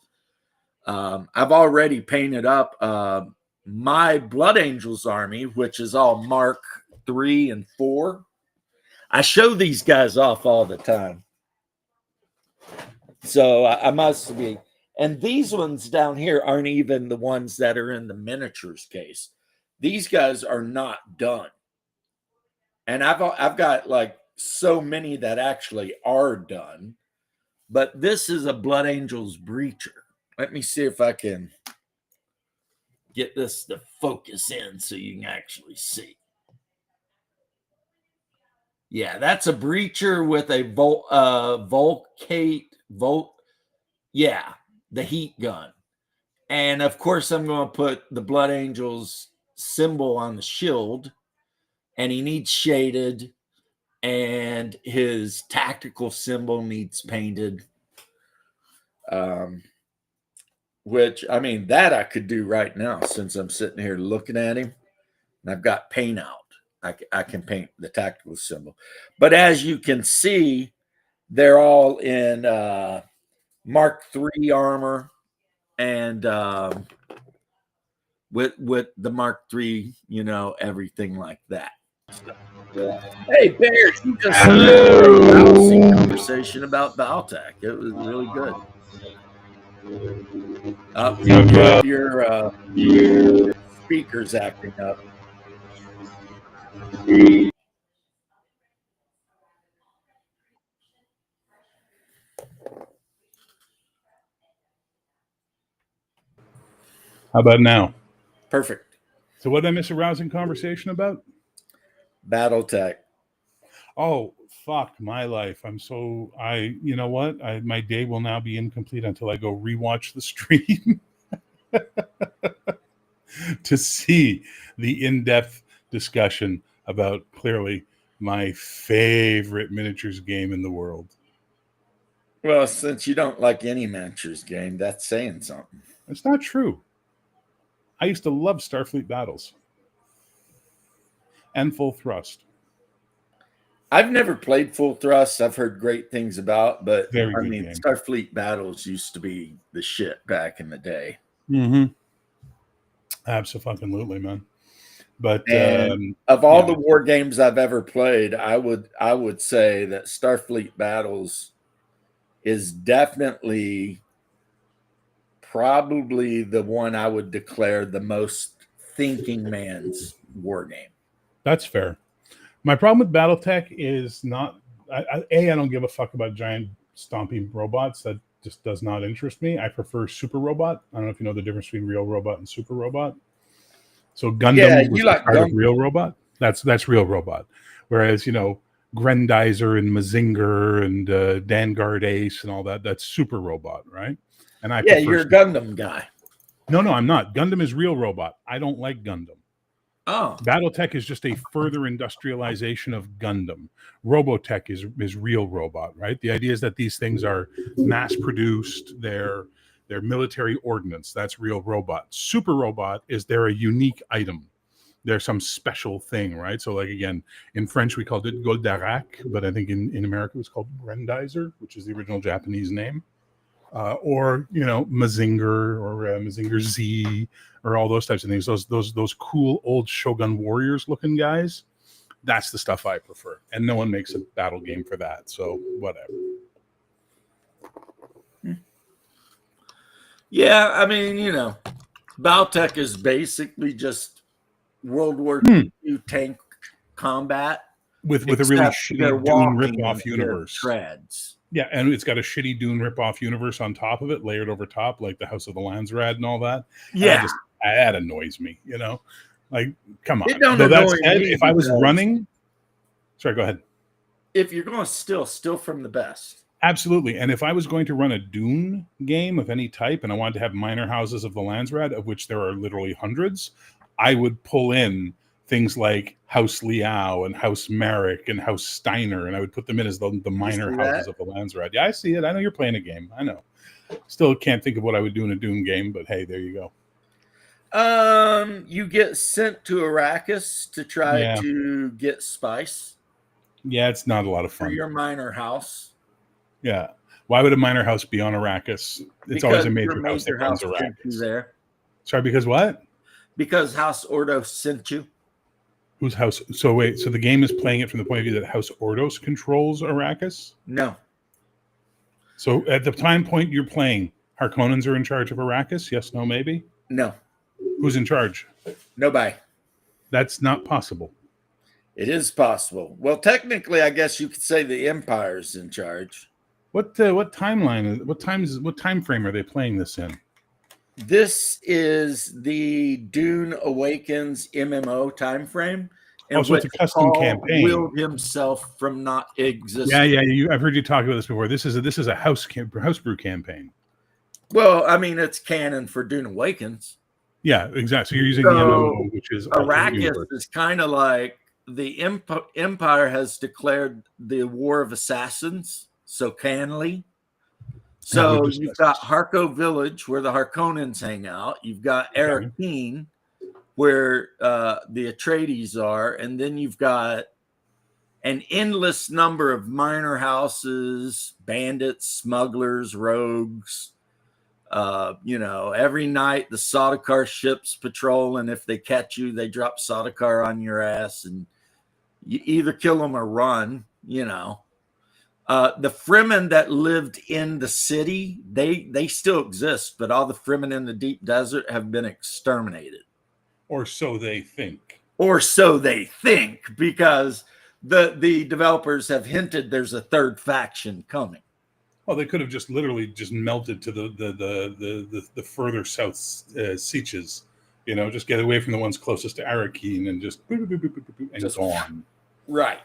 Speaker 1: I've already painted up my Blood Angels army, which is all Mark 3 and 4. I show these guys off all the time. So I must be. And these ones down here aren't even the ones that are in the miniatures case. These guys are not done. And I've got like so many that actually are done. But this is a Blood Angels Breacher. Let me see if I can get this to focus in so you can actually see. Yeah, that's a Breacher with a yeah, the heat gun. And of course, I'm going to put the Blood Angels symbol on the shield, and he needs shaded, and his tactical symbol needs painted. Which, I mean, that I could do right now since I'm sitting here looking at him, and I've got paint out. I can paint the tactical symbol. But as you can see, they're all in Mark III armor, and with the Mark III, you know, everything like that. Hey, Bears, you just had a rousing conversation about Baltac. It was really good. Your speaker's acting up.
Speaker 3: How about now?
Speaker 1: Perfect.
Speaker 3: So what did I miss a rousing conversation about?
Speaker 1: Battletech.
Speaker 3: Oh, fuck my life. You know what? My day will now be incomplete until I go rewatch the stream to see the in-depth discussion about clearly my favorite miniatures game in the world.
Speaker 1: Well, since you don't like any miniatures game, that's saying something.
Speaker 3: It's not true. I used to love Starfleet Battles and Full Thrust.
Speaker 1: I've never played Full Thrust. I've heard great things about, but
Speaker 3: Very
Speaker 1: I
Speaker 3: good
Speaker 1: mean,
Speaker 3: game.
Speaker 1: Starfleet Battles used to be the shit back in the day.
Speaker 3: Mm-hmm. Absolutely, man. But
Speaker 1: of all the war games I've ever played, I would say that Starfleet Battles is definitely probably the one I would declare the most thinking man's war game.
Speaker 3: That's fair. My problem with BattleTech is not I don't give a fuck about giant stomping robots. That just does not interest me. I prefer Super Robot. I don't know if you know the difference between Real Robot and Super Robot. So Gundam was part Gundam. Of Real Robot. That's Real Robot. Whereas, you know, Grendizer and Mazinger and Vanguard Ace and all that's Super Robot, right? And
Speaker 1: you're a Gundam guy.
Speaker 3: No, I'm not. Gundam is Real Robot. I don't like Gundam.
Speaker 1: Oh.
Speaker 3: BattleTech is just a further industrialization of Gundam. Robotech is Real Robot, right? The idea is that these things are mass-produced. They're military ordnance. That's Real Robot. Super Robot is they're a unique item. They're some special thing, right? So, like, again, in French, we called it Goldarak, but I think in America it was called Grendizer, which is the original Japanese name. Or, you know, Mazinger or Mazinger Z or all those types of things. Those cool old Shogun Warriors looking guys. That's the stuff I prefer. And no one makes a battle game for that. So whatever.
Speaker 1: Yeah, I mean, Battletech is basically just World War II tank combat.
Speaker 3: with a really shitty Dune ripoff universe.
Speaker 1: Treads.
Speaker 3: Yeah, and it's got a shitty Dune ripoff universe on top of it, layered over top, like the House of the Landsrad and all that.
Speaker 1: Yeah,
Speaker 3: and that annoys me. Like, come on.
Speaker 1: It don't
Speaker 3: Though that
Speaker 1: annoy
Speaker 3: said,
Speaker 1: me
Speaker 3: if I was
Speaker 1: because-
Speaker 3: running, sorry, go ahead.
Speaker 1: If you're going to still from the best.
Speaker 3: Absolutely. And if I was going to run a Dune game of any type and I wanted to have minor houses of the Landsrad, of which there are literally hundreds, I would pull in things like House Liao and House Merrick and House Steiner, and I would put them in as the minor houses of the Landsrad. Yeah, I see it. I know you're playing a game. I know. Still can't think of what I would do in a Dune game, but hey, there you go.
Speaker 1: You get sent to Arrakis to try to get spice.
Speaker 3: Yeah, it's not a lot of fun.
Speaker 1: For your minor house.
Speaker 3: Yeah. Why would a minor house be on Arrakis? It's always a major house that runs Arrakis.
Speaker 1: There.
Speaker 3: Sorry, because what?
Speaker 1: Because House Ordos sent you.
Speaker 3: Whose house? So wait, so the game is playing it from the point of view that House Ordos controls Arrakis?
Speaker 1: No.
Speaker 3: So at the time point you're playing, Harkonnens are in charge of Arrakis? Yes, no, maybe?
Speaker 1: No.
Speaker 3: Who's in charge?
Speaker 1: Nobody.
Speaker 3: That's not possible.
Speaker 1: It is possible. Well, technically, I guess you could say the Empire's in charge.
Speaker 3: What timeline? What time frame are they playing this in?
Speaker 1: This is the Dune Awakens MMO time frame.
Speaker 3: So it's a custom campaign.
Speaker 1: Willed himself from not existing.
Speaker 3: Yeah. I've heard you talk about this before. This is a house brew campaign.
Speaker 1: Well, I mean, it's canon for Dune Awakens.
Speaker 3: Yeah, exactly. So you're using the MMO, which is
Speaker 1: Arrakis is kind of like the Empire has declared the War of Assassins, so Canley. So you've got Harko Village, where the Harkonnens hang out. You've got Arakeen, where the Atreides are. And then you've got an endless number of minor houses, bandits, smugglers, rogues. Every night the Sardaukar ships patrol, and if they catch you, they drop Sardaukar on your ass, and you either kill them or run. The Fremen that lived in the city, they still exist, but all the Fremen in the deep desert have been exterminated.
Speaker 3: Or so they think.
Speaker 1: Because the developers have hinted there's a third faction coming.
Speaker 3: Well, they could have just literally just melted to the further south Seaches, just get away from the ones closest to Arakeen and just gone.
Speaker 1: Right.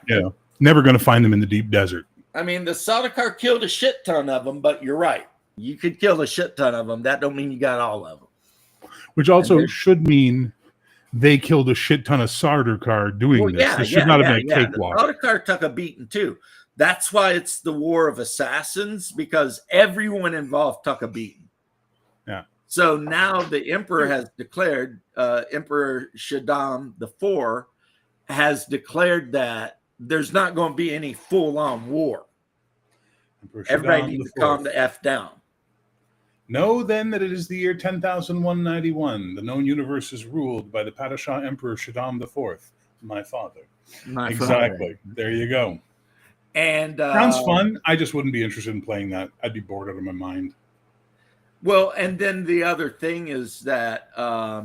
Speaker 3: Never going to find them in the deep desert.
Speaker 1: I mean, the Sardaukar killed a shit ton of them, but you're right. You could kill a shit ton of them. That don't mean you got all of them.
Speaker 3: Which also should mean they killed a shit ton of Sardaukar doing this. This should not have been a cakewalk.
Speaker 1: Sardaukar took a beating too. That's why it's the War of Assassins, because everyone involved took a beating.
Speaker 3: Yeah.
Speaker 1: So now the Emperor has declared, Emperor Shaddam IV has declared that there's not going to be any full-on war. Everybody needs to calm the F down.
Speaker 3: Know then that it is the year 10,191. The known universe is ruled by the Padishah Emperor Shaddam IV, my father. Exactly. There you go.
Speaker 1: And
Speaker 3: sounds fun. I just wouldn't be interested in playing that. I'd be bored out of my mind.
Speaker 1: Well, and then the other thing is that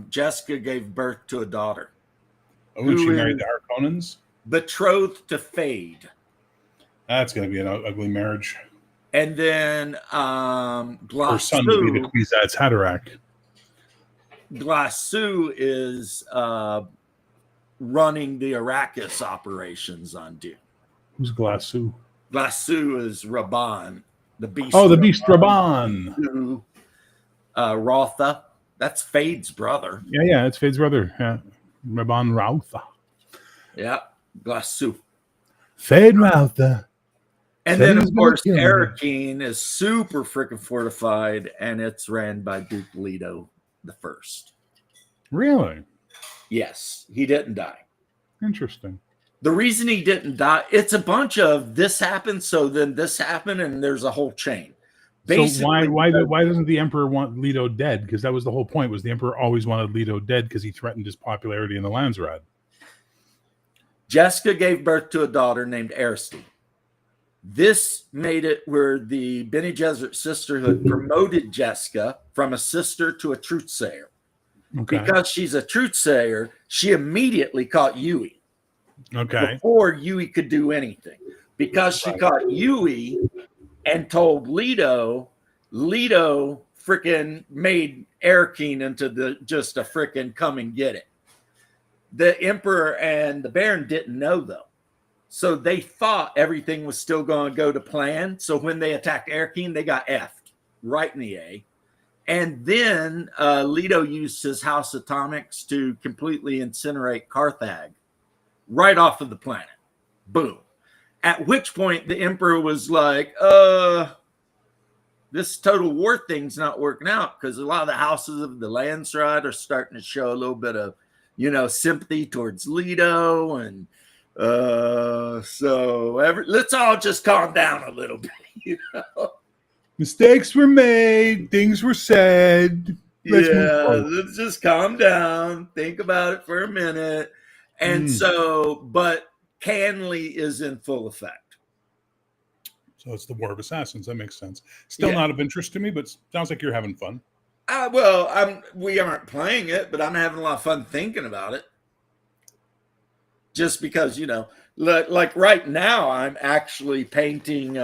Speaker 1: Jessica gave birth to a daughter.
Speaker 3: Oh, and she married the Harkonnens?
Speaker 1: Betrothed to Fade.
Speaker 3: That's going to be an ugly marriage.
Speaker 1: And then Glossu.
Speaker 3: Her son would be the Kwisatz Haderach.
Speaker 1: Glossu is running the Arrakis operations on Dune.
Speaker 3: Who's Glossu?
Speaker 1: Glossu is Rabban, the beast.
Speaker 3: Oh, the beast Rabban.
Speaker 1: Rotha. That's Fade's brother.
Speaker 3: Yeah, it's Fade's brother. Yeah. Rabban Rautha.
Speaker 1: Yeah, Glossu.
Speaker 3: Fade Rautha.
Speaker 1: And then, of course, Arakeen is super freaking fortified, and it's ran by Duke Leto the First.
Speaker 3: Really? Yes,
Speaker 1: he didn't die.
Speaker 3: Interesting.
Speaker 1: The reason he didn't die, it's a bunch of this happened, so then this happened, and there's a whole chain.
Speaker 3: Basically, so why doesn't the Emperor want Leto dead? Because that was the whole point, was the Emperor always wanted Leto dead because he threatened his popularity in the Landsrad.
Speaker 1: Jessica gave birth to a daughter named Aristide. This made it where the Bene Gesserit Sisterhood promoted Jessica from a sister to a truthsayer.
Speaker 3: Okay.
Speaker 1: Because she's a truthsayer, she immediately caught Yui.
Speaker 3: Okay.
Speaker 1: Before Yui could do anything. Because she caught Yui and told Leto freaking made Erskine into just a freaking come and get it. The Emperor and the Baron didn't know, though. So they thought everything was still going to go to plan. So when they attacked Erskine, they got effed right in the A. And then Leto used his House Atomics to completely incinerate Carthage right off of the planet. Boom. At which point the Emperor was like, this total war thing's not working out, because a lot of the houses of the Landsride are starting to show a little bit of, sympathy towards Leto. And so let's all just calm down a little bit,
Speaker 3: Mistakes were made. Things were said.
Speaker 1: Let's just calm down. Think about it for a minute. And but Canley is in full effect.
Speaker 3: So it's the War of Assassins. That makes sense. Still not of interest to me, but sounds like you're having fun.
Speaker 1: We aren't playing it, but I'm having a lot of fun thinking about it. Just because, like right now, I'm actually painting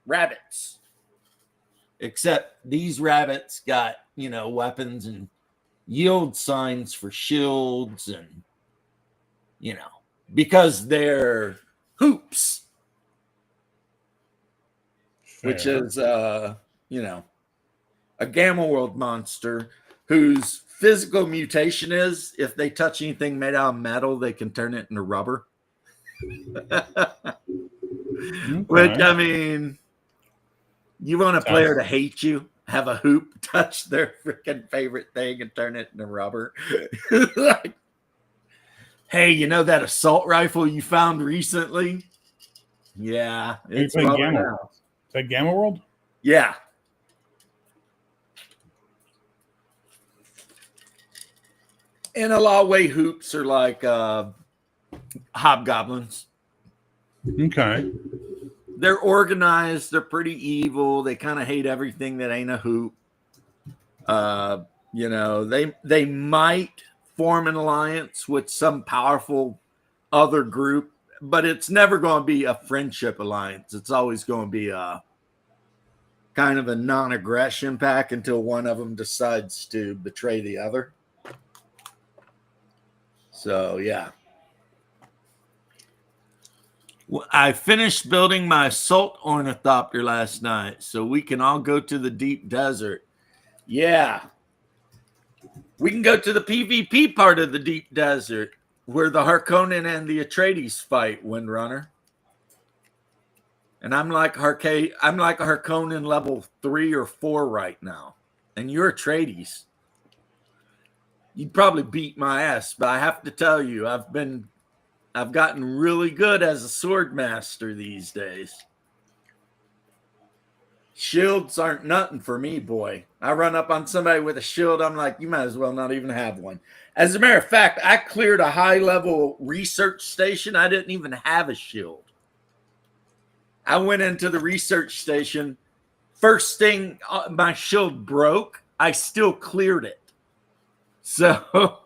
Speaker 1: rabbits. Except these rabbits got, weapons and yield signs for shields and, because they're hoops. Fair. Which is, a GAMMAWORLD monster whose physical mutation is if they touch anything made out of metal, they can turn it into rubber. Which, I mean, you want a player to hate you, have a hoop touch their freaking favorite thing and turn it into rubber. Like, hey, that assault rifle you found recently? Yeah. It's
Speaker 3: Gamma. Is that GAMMAWORLD?
Speaker 1: Yeah. In a lot of ways, hoops are like hobgoblins.
Speaker 3: Okay.
Speaker 1: They're organized. They're pretty evil. They kind of hate everything that ain't a hoop. They might form an alliance with some powerful other group, but it's never going to be a friendship alliance. It's always going to be a kind of a non-aggression pact until one of them decides to betray the other. So, yeah. I finished building my assault ornithopter last night, so we can all go to the deep desert. Yeah. We can go to the PvP part of the deep desert where the Harkonnen and the Atreides fight, Windrunner. And I'm like a Harkonnen level 3 or 4 right now. And you're Atreides. You'd probably beat my ass, but I have to tell you, I've gotten really good as a sword master these days. Shields aren't nothing for me, boy. I run up on somebody with a shield, I'm like, you might as well not even have one. As a matter of fact, I cleared a high-level research station. I didn't even have a shield. I went into the research station. First thing, my shield broke. I still cleared it. So,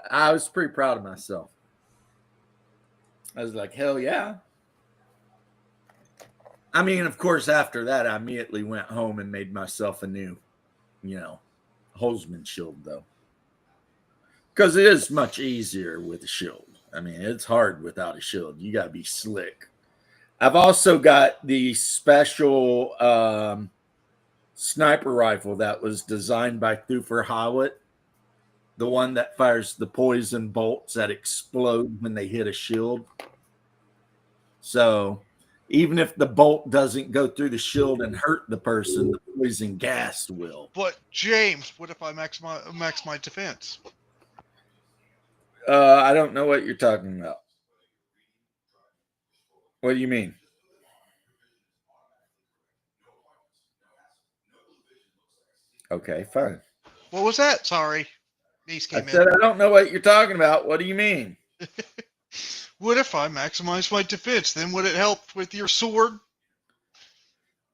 Speaker 1: I was pretty proud of myself. I was like, hell yeah. I mean, of course, after that, I immediately went home and made myself a new, Holzman shield, though. Because it is much easier with a shield. I mean, it's hard without a shield. You got to be slick. I've also got the special sniper rifle that was designed by Thufir Hawlett. The one that fires the poison bolts that explode when they hit a shield. So even if the bolt doesn't go through the shield and hurt the person, the poison gas will.
Speaker 4: But James, what if I max my defense?
Speaker 1: I don't know what you're talking about. What do you mean? Okay, fine.
Speaker 4: What was that? Sorry.
Speaker 1: I said I don't know what you're talking about. What do you mean?
Speaker 4: What if I maximize my defense? Then would it help with your sword?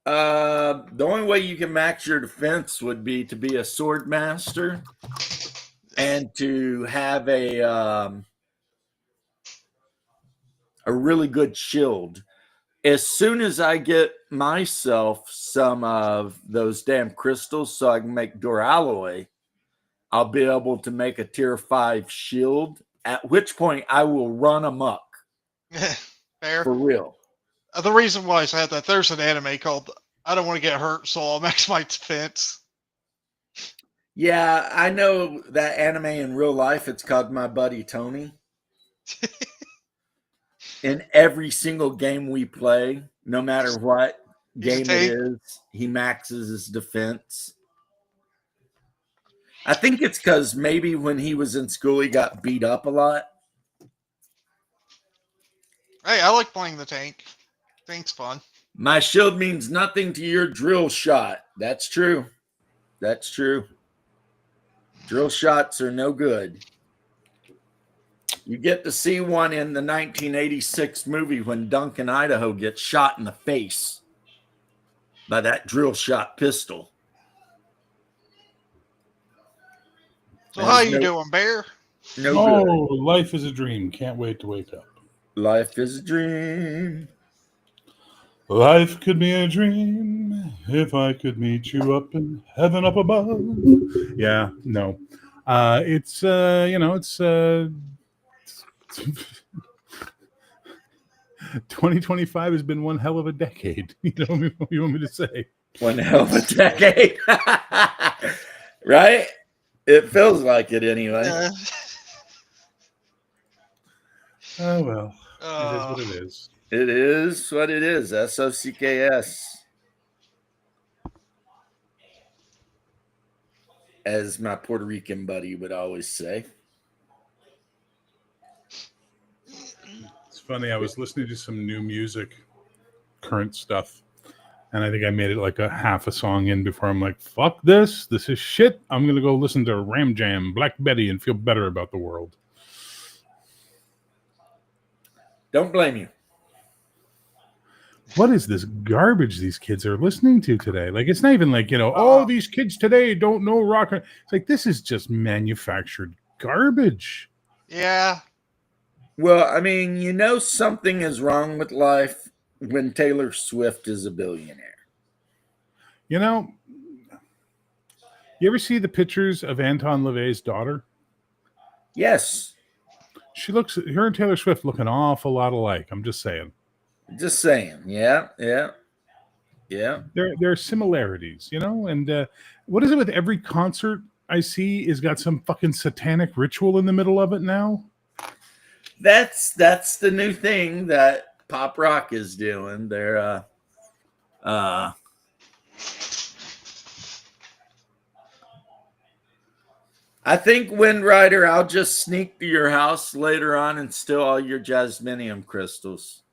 Speaker 1: The only way you can max your defense would be to be a sword master and to have a really good shield. As soon as I get myself some of those damn crystals so I can make duralloy, I'll be able to make a tier 5 shield, at which point I will run amok.
Speaker 4: Fair.
Speaker 1: For real.
Speaker 4: The reason why I said that, there's an anime called I Don't Want to Get Hurt, so I'll max my defense.
Speaker 1: Yeah, I know that anime in real life. It's called My Buddy Tony. In every single game we play, no matter what game it is, he maxes his defense. I think it's because maybe when he was in school, he got beat up a lot.
Speaker 4: Hey, I like playing the tank. Tank's fun.
Speaker 1: My shield means nothing to your drill shot. That's true. That's true. Drill shots are no good. You get to see one in the 1986 movie when Duncan, Idaho gets shot in the face by that drill shot pistol.
Speaker 4: So how you doing, Bear?
Speaker 3: No good. Life is a dream. Can't wait to wake up.
Speaker 1: Life is a dream.
Speaker 3: Life could be a dream if I could meet you up in heaven up above. Yeah, no. It's 2025 has been one hell of a decade. You know what you want me to say?
Speaker 1: One hell of a decade. Right? It feels like it anyway.
Speaker 3: Oh, well. It is what it is.
Speaker 1: It is what it is. SOCKS. As my Puerto Rican buddy would always say.
Speaker 3: It's funny. I was listening to some new music, current stuff, and I think I made it like a half a song in before I'm like, fuck this. This is shit. I'm going to go listen to Ram Jam, Black Betty, and feel better about the world.
Speaker 1: Don't blame you.
Speaker 3: What is this garbage these kids are listening to today? Like, it's not even like, these kids today don't know rock. It's like, this is just manufactured garbage.
Speaker 4: Yeah.
Speaker 1: Well, I mean, something is wrong with life when Taylor Swift is a billionaire.
Speaker 3: You ever see the pictures of Anton LaVey's daughter?
Speaker 1: Yes.
Speaker 3: Her and Taylor Swift look an awful lot alike. I'm just saying.
Speaker 1: Just saying. Yeah. There
Speaker 3: are similarities, and what is it with every concert I see is got some fucking satanic ritual in the middle of it now?
Speaker 1: That's the new thing that pop rock is doing. They're I think, Wind Rider, I'll just sneak to your house later on and steal all your jasminium crystals.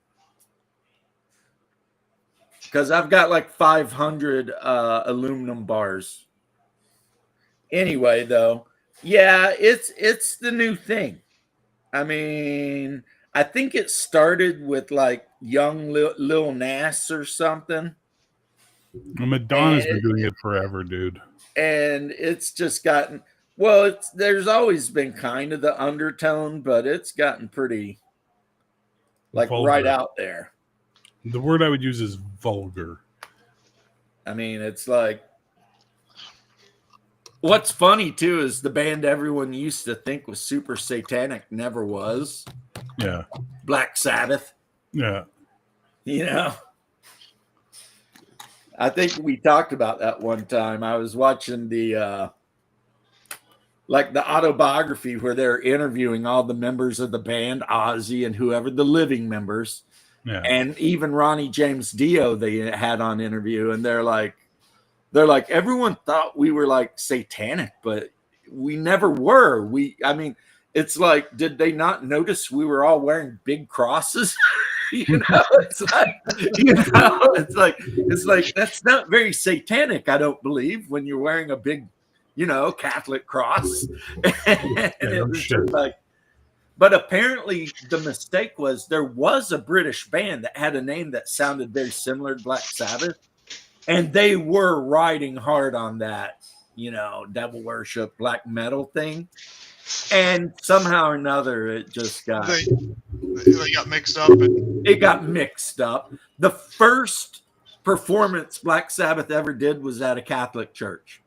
Speaker 1: Because I've got like 500 aluminum bars. Anyway, though, yeah, it's the new thing. I mean, I think it started with like young Lil Nas or something.
Speaker 3: Madonna's been doing it forever, dude.
Speaker 1: And it's just gotten, there's always been kind of the undertone, but it's gotten pretty like vulgar. Right out there.
Speaker 3: The word I would use is vulgar.
Speaker 1: I mean, it's like, what's funny too is the band everyone used to think was super satanic never was.
Speaker 3: Yeah.
Speaker 1: Black Sabbath.
Speaker 3: Yeah.
Speaker 1: I think we talked about that one time. I was watching the autobiography where they're interviewing all the members of the band, Ozzy and whoever, the living members.
Speaker 3: Yeah.
Speaker 1: And even Ronnie James Dio they had on interview, and they're like, everyone thought we were like satanic, but we never were. It's like, did they not notice we were all wearing big crosses? It's like that's not very satanic, I don't believe, when you're wearing a big, Catholic cross. And it was just like, But apparently the mistake was there was a British band that had a name that sounded very similar to Black Sabbath. And they were riding hard on that, devil worship, black metal thing. And somehow or another, it just got...
Speaker 4: They got mixed up.
Speaker 1: It got mixed up. The first performance Black Sabbath ever did was at a Catholic church.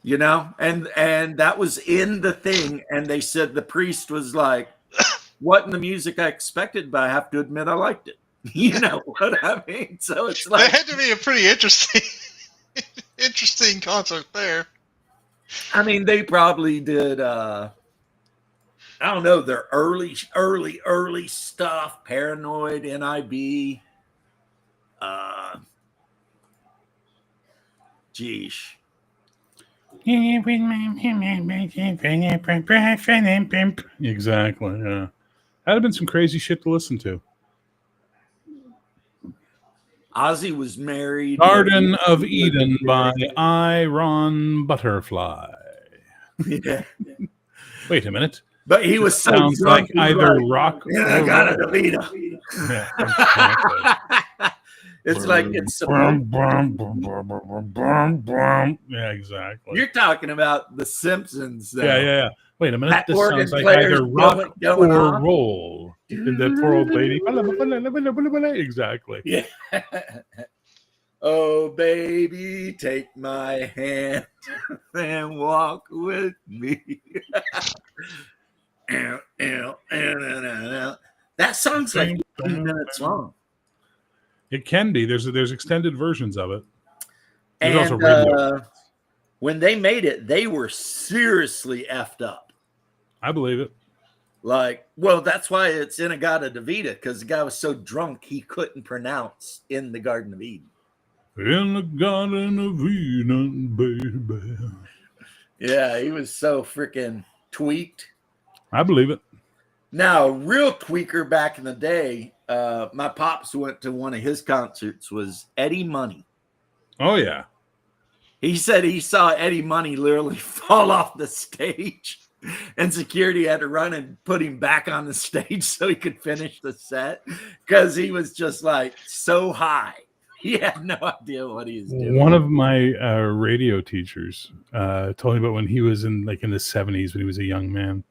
Speaker 1: And that was in the thing. And they said the priest was like, wasn't the music I expected, but I have to admit I liked it. You know what I mean? So it's like...
Speaker 4: That had to be a pretty interesting concert there.
Speaker 1: I mean, they probably did, I don't know, their early stuff, Paranoid, NIB. Geesh.
Speaker 3: Exactly, yeah. That'd have been some crazy shit to listen to.
Speaker 1: Ozzy was married.
Speaker 3: Garden of Eden by Iron Butterfly.
Speaker 1: Yeah.
Speaker 3: Wait a minute.
Speaker 1: But he was so
Speaker 3: sounds
Speaker 1: drunk,
Speaker 3: like either rock
Speaker 1: or I got it, Avita.
Speaker 3: Yeah, exactly.
Speaker 1: It's like it's
Speaker 3: yeah, exactly.
Speaker 1: You're talking about The Simpsons, though.
Speaker 3: Yeah. Wait a minute.
Speaker 1: That
Speaker 3: this
Speaker 1: organ
Speaker 3: sounds like
Speaker 1: player's
Speaker 3: either rock
Speaker 1: going
Speaker 3: or
Speaker 1: on.
Speaker 3: roll. And that poor old lady. Exactly.
Speaker 1: Yeah. Oh, baby, take my hand and walk with me. That song's like 15 minutes long.
Speaker 3: It can be. There's extended versions of it. There's
Speaker 1: And
Speaker 3: also radio.
Speaker 1: when they made it, they were seriously effed up.
Speaker 3: I believe it.
Speaker 1: Like, well, that's why it's in A-Gata-Da-Vida, because the guy was so drunk he couldn't pronounce In the Garden of Eden.
Speaker 3: In the Garden of Eden, baby.
Speaker 1: Yeah, he was so freaking tweaked.
Speaker 3: I believe it.
Speaker 1: Now, real tweaker back in the day, my pops went to one of his concerts, was Eddie Money.
Speaker 3: Oh, yeah.
Speaker 1: He said he saw Eddie Money literally fall off the stage, and security had to run and put him back on the stage so he could finish the set because he was just like so high. He had no idea what he was doing.
Speaker 3: One of my radio teachers told me about when he was in the 70s, when he was a young man.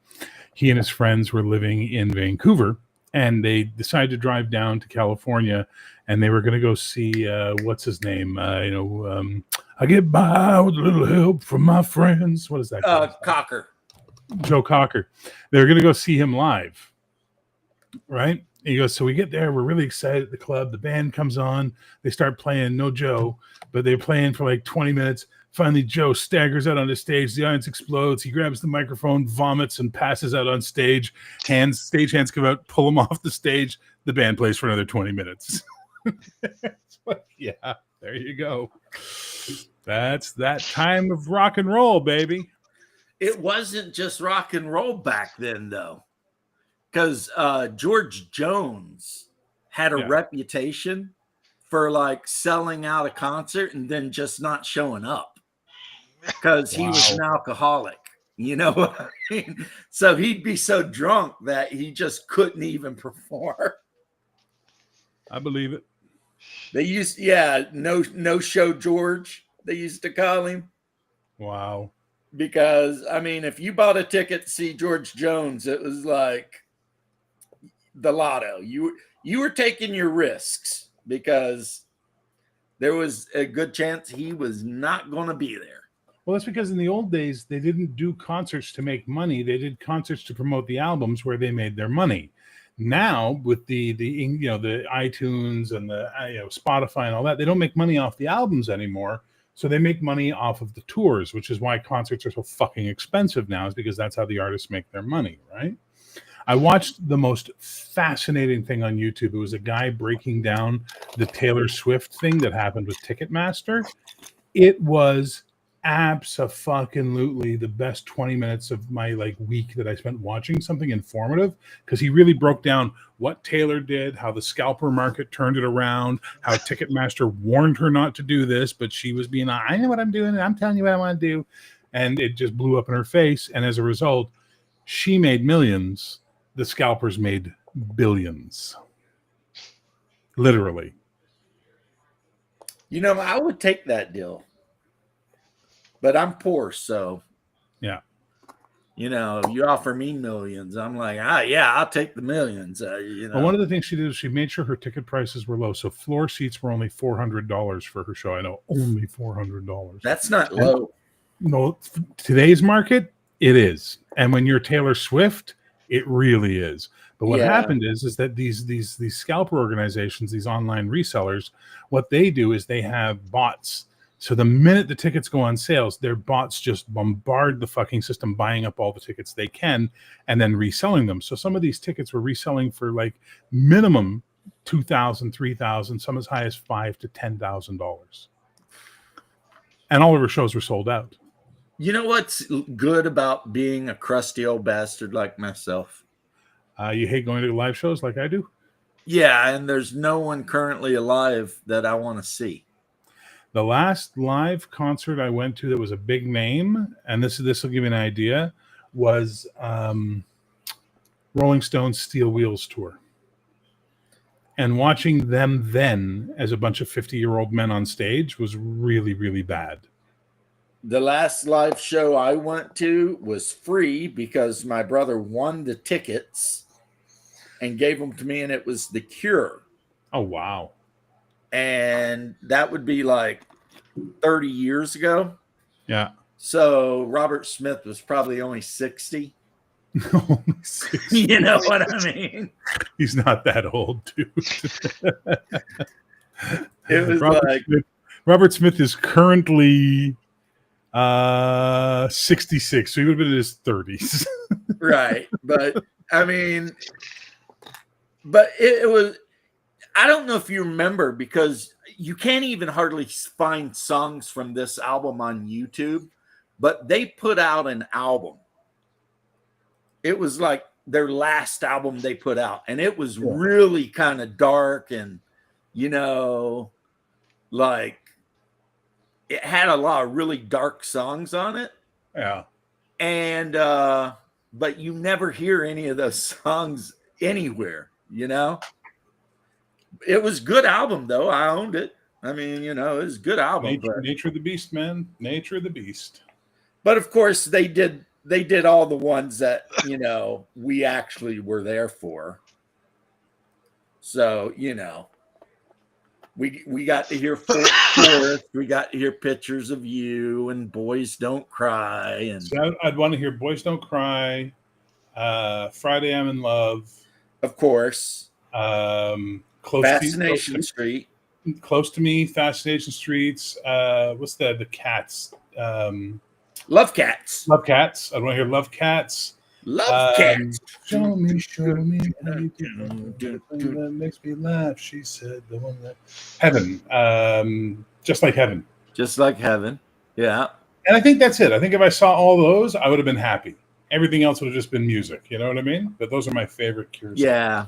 Speaker 3: He and his friends were living in Vancouver, and they decided to drive down to California, and they were going to go see what's his name? I get by with a little help from my friends. What is that?
Speaker 1: Cocker.
Speaker 3: Joe Cocker. They were going to go see him live, right? And he goes, so we get there, we're really excited at the club. The band comes on, they start playing, no Joe, but they're playing for like 20 minutes. Finally, Joe staggers out on the stage. The audience explodes. He grabs the microphone, vomits, and passes out on stage. Stage hands come out, pull him off the stage. The band plays for another 20 minutes. Yeah, there you go. That's that time of rock and roll, baby.
Speaker 1: It wasn't just rock and roll back then, though, because George Jones had a reputation for like selling out a concert and then just not showing up because he was an alcoholic. You know what I mean? So he'd be so drunk that he just couldn't even perform.
Speaker 3: I believe it.
Speaker 1: They used, no show George, they used to call him.
Speaker 3: Wow.
Speaker 1: Because, I mean, if you bought a ticket to see George Jones, it was like the lotto. You were taking your risks because there was a good chance he was not going to be there.
Speaker 3: Well, that's because in the old days, they didn't do concerts to make money. They did concerts to promote the albums where they made their money. Now, with the iTunes and the Spotify and all that, they don't make money off the albums anymore. So they make money off of the tours, which is why concerts are so fucking expensive now, is because that's how the artists make their money, right? I watched the most fascinating thing on YouTube. It was a guy breaking down the Taylor Swift thing that happened with Ticketmaster. It was abso-fucking-lutely the best 20 minutes of my week that I spent watching something informative, because he really broke down what Taylor did, how the scalper market turned it around, how Ticketmaster warned her not to do this, but she was being, I know what I'm doing, and I'm telling you what I want to do. and it just blew up in her face. And as a result, she made millions. The scalpers made billions. Literally.
Speaker 1: You know, I would take that deal, but I'm poor, so
Speaker 3: Yeah.
Speaker 1: you know, you offer me millions, I'm like, yeah, I'll take the millions. You know,
Speaker 3: Well, one of the things she did is she made sure her ticket prices were low. So floor seats were only $400 for her show. I know, only $400.
Speaker 1: that's not low.
Speaker 3: No, today's market, it is. And when you're Taylor Swift, it really is. But what happened is that these scalper organizations, these online resellers, what they do is they have bots. So the minute the tickets go on sales, their bots just bombard the fucking system, buying up all the tickets they can and then reselling them. So some of these tickets were reselling for like minimum $2,000, $3,000, some as high as $5,000 to $10,000. And all of her shows were sold out.
Speaker 1: You know what's good about being a crusty old bastard like myself?
Speaker 3: You hate going to live shows like I do?
Speaker 1: Yeah, and there's no one currently alive that I want to see.
Speaker 3: The last live concert I went to that was a big name, and this will give you an idea, was Rolling Stones' Steel Wheels tour. And watching them then as a bunch of 50-year-old men on stage was really, really bad.
Speaker 1: The last live show I went to was free because my brother won the tickets and gave them to me, and it was The Cure.
Speaker 3: Oh, wow.
Speaker 1: And that would be like 30 years ago.
Speaker 3: Yeah.
Speaker 1: So Robert Smith was probably only 60.
Speaker 3: Only 60.
Speaker 1: You know what I mean?
Speaker 3: He's not that old, dude.
Speaker 1: It was
Speaker 3: Robert Smith is currently 66, so he would have been in his 30s.
Speaker 1: Right. But I mean, but it was, I don't know if you remember, because you can't even hardly find songs from this album on YouTube, but they put out an album. It was like their last album they put out, and it was really kind of dark, and you know, like it had a lot of really dark songs on it.
Speaker 3: Yeah.
Speaker 1: And but you never hear any of those songs anywhere, you know. It was a good album though. I owned it. I mean, you know, it was a good album.
Speaker 3: Nature of the beast, man. Nature of the beast.
Speaker 1: But of course they did all the ones that, you know, we actually were there for. So, you know, we got to hear Forest, we got to hear Pictures of You and Boys Don't Cry. And
Speaker 3: so I'd want to hear Boys Don't Cry, Friday I'm in Love.
Speaker 1: Of course.
Speaker 3: Fascination
Speaker 1: Street.
Speaker 3: Close to Me, Fascination Streets. What's the Cats?
Speaker 1: Love Cats.
Speaker 3: Love Cats. I want to hear Love Cats.
Speaker 1: Love Cats.
Speaker 3: Show me how you do. That makes me laugh. She said the one that Heaven. Just Like Heaven.
Speaker 1: Just Like Heaven. Yeah.
Speaker 3: And I think that's it. I think if I saw all those, I would have been happy. Everything else would have just been music. You know what I mean? But those are my favorite Cures.
Speaker 1: Yeah.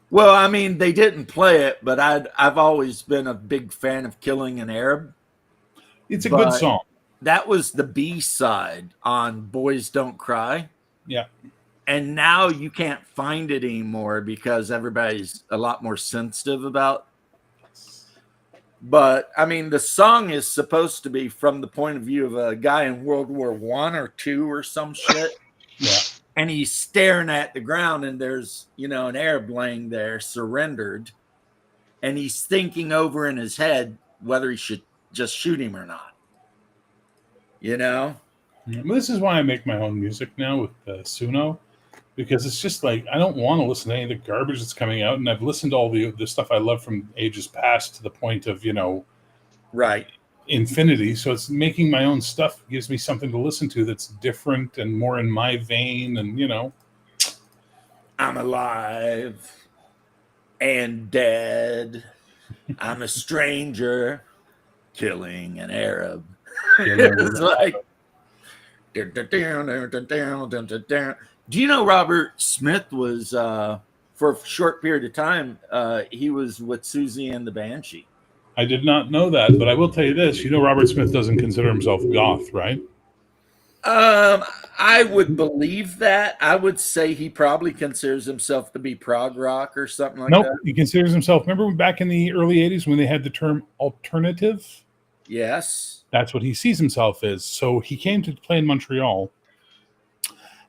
Speaker 1: Well, I mean, they didn't play it, but I've always been a big fan of Killing an Arab.
Speaker 3: It's a good song.
Speaker 1: That was the B-side on Boys Don't Cry.
Speaker 3: Yeah.
Speaker 1: And now you can't find it anymore because everybody's a lot more sensitive about it. But, I mean, the song is supposed to be from the point of view of a guy in World War I or II or some shit.
Speaker 3: Yeah.
Speaker 1: And he's staring at the ground, and there's, you know, an Arab laying there surrendered. And he's thinking over in his head whether he should just shoot him or not. You know?
Speaker 3: Well, this is why I make my own music now with Suno, because it's just like I don't want to listen to any of the garbage that's coming out, and I've listened to all the stuff I love from ages past to the point of, you know,
Speaker 1: right,
Speaker 3: infinity. So it's making my own stuff gives me something to listen to that's different and more in my vein, and you know,
Speaker 1: I'm alive and dead. I'm a stranger killing an Arab. It's like, do you know Robert Smith was for a short period of time he was with Susie and the Banshee?
Speaker 3: I did not know that, but I will tell you this. You know, Robert Smith doesn't consider himself goth, right?
Speaker 1: I would believe that. I would say he probably considers himself to be prog rock or something like
Speaker 3: Nope.
Speaker 1: that.
Speaker 3: He considers himself, remember back in the early 80s when they had the term alternative?
Speaker 1: Yes.
Speaker 3: That's what he sees himself as. So he came to play in Montreal,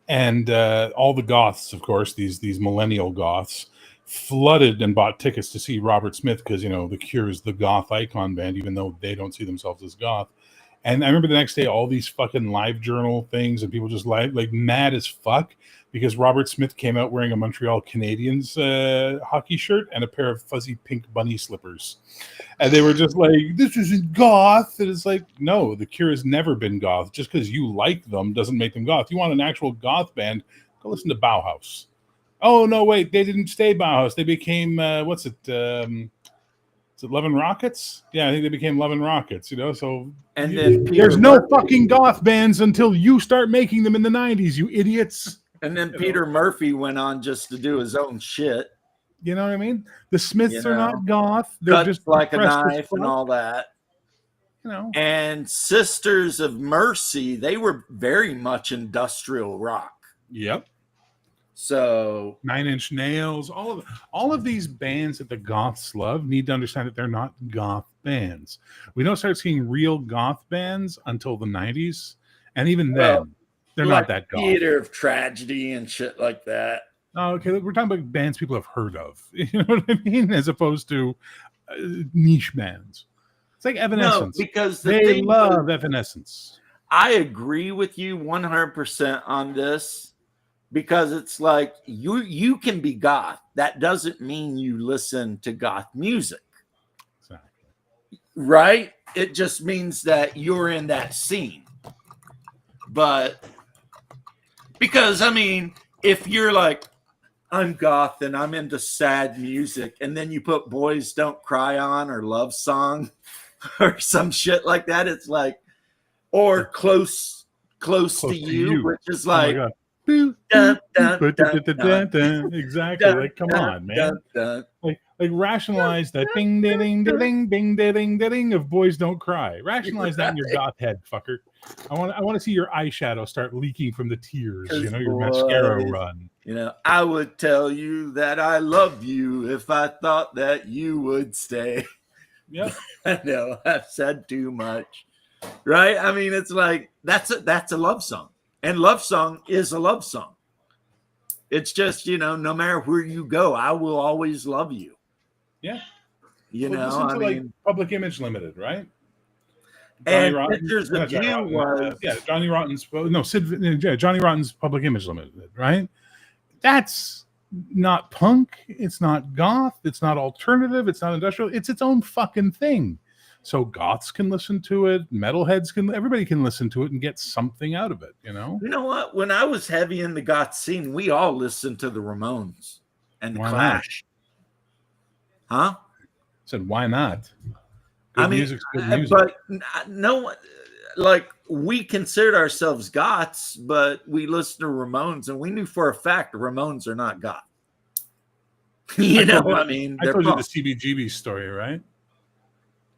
Speaker 3: and all the goths, of course, these millennial goths, flooded and bought tickets to see Robert Smith because, you know, The Cure is the goth icon band, even though they don't see themselves as goth. And I remember the next day, all these fucking live journal things and people just like mad as fuck because Robert Smith came out wearing a Montreal Canadiens hockey shirt and a pair of fuzzy pink bunny slippers. And they were just like, this isn't goth. And it's like, no, The Cure has never been goth. Just because you like them doesn't make them goth. You want an actual goth band, go listen to Bauhaus. Oh, no, wait, they didn't stay Bauhaus. They became, what's it? Is it Love and Rockets? Yeah, I think they became Love and Rockets, you know? So
Speaker 1: And then
Speaker 3: there's no fucking goth bands until you start making them in the 90s, you idiots.
Speaker 1: And then Peter Murphy went on just to do his own shit.
Speaker 3: You know what I mean? The Smiths
Speaker 1: You
Speaker 3: are
Speaker 1: know,
Speaker 3: not goth. They're
Speaker 1: Cuts
Speaker 3: just
Speaker 1: like a
Speaker 3: depressed as
Speaker 1: knife and
Speaker 3: fuck,
Speaker 1: all that.
Speaker 3: you know.
Speaker 1: And Sisters of Mercy, they were very much industrial rock.
Speaker 3: Yep.
Speaker 1: So
Speaker 3: Nine Inch Nails, all of these bands that the goths love need to understand that they're not goth bands. We don't start seeing real goth bands until the 90s, and even then, they're
Speaker 1: like
Speaker 3: not that goth.
Speaker 1: Theater of Tragedy and shit like that.
Speaker 3: Oh, okay, look, we're talking about bands people have heard of. You know what I mean? As opposed to niche bands. It's like Evanescence.
Speaker 1: No, because
Speaker 3: they love Evanescence.
Speaker 1: I agree with you 100% on this. Because it's like you can be goth. That doesn't mean you listen to goth music.
Speaker 3: Exactly.
Speaker 1: Right? It just means that you're in that scene. But because I mean, if you're like, I'm goth and I'm into sad music, and then you put Boys Don't Cry on or Love Song or some shit like that, it's like, or close to you, which is like,
Speaker 3: exactly. Like, come on, man. Like rationalize that ding ding ding ding ding ding of Boys Don't Cry. Rationalize that in your goth head, fucker. I want to see your eyeshadow start leaking from the tears. You know, your mascara run.
Speaker 1: You know, I would tell you that I love you if I thought that you would stay.
Speaker 3: Yep.
Speaker 1: I know I've said too much, right? I mean, it's like that's a love song. And Love Song is a love song. It's just, you know, no matter where you go, I will always love you.
Speaker 3: Yeah.
Speaker 1: You
Speaker 3: well,
Speaker 1: know, I mean,
Speaker 3: like Public Image Limited, right?
Speaker 1: And Pictures of You was...
Speaker 3: Johnny Rotten's... No, Johnny Rotten's Public Image Limited, right? That's not punk. It's not goth. It's not alternative. It's not industrial. It's its own fucking thing. So goths can listen to it, metalheads can, everybody can listen to it and get something out of it, you know?
Speaker 1: You know what? When I was heavy in the goth scene, we all listened to the Ramones and the Clash. Huh?
Speaker 3: I said, why not?
Speaker 1: Good music's good music. But no, like, we considered ourselves goths, but we listened to Ramones, and we knew for a fact the Ramones are not goth. I told you
Speaker 3: the CBGB story, right?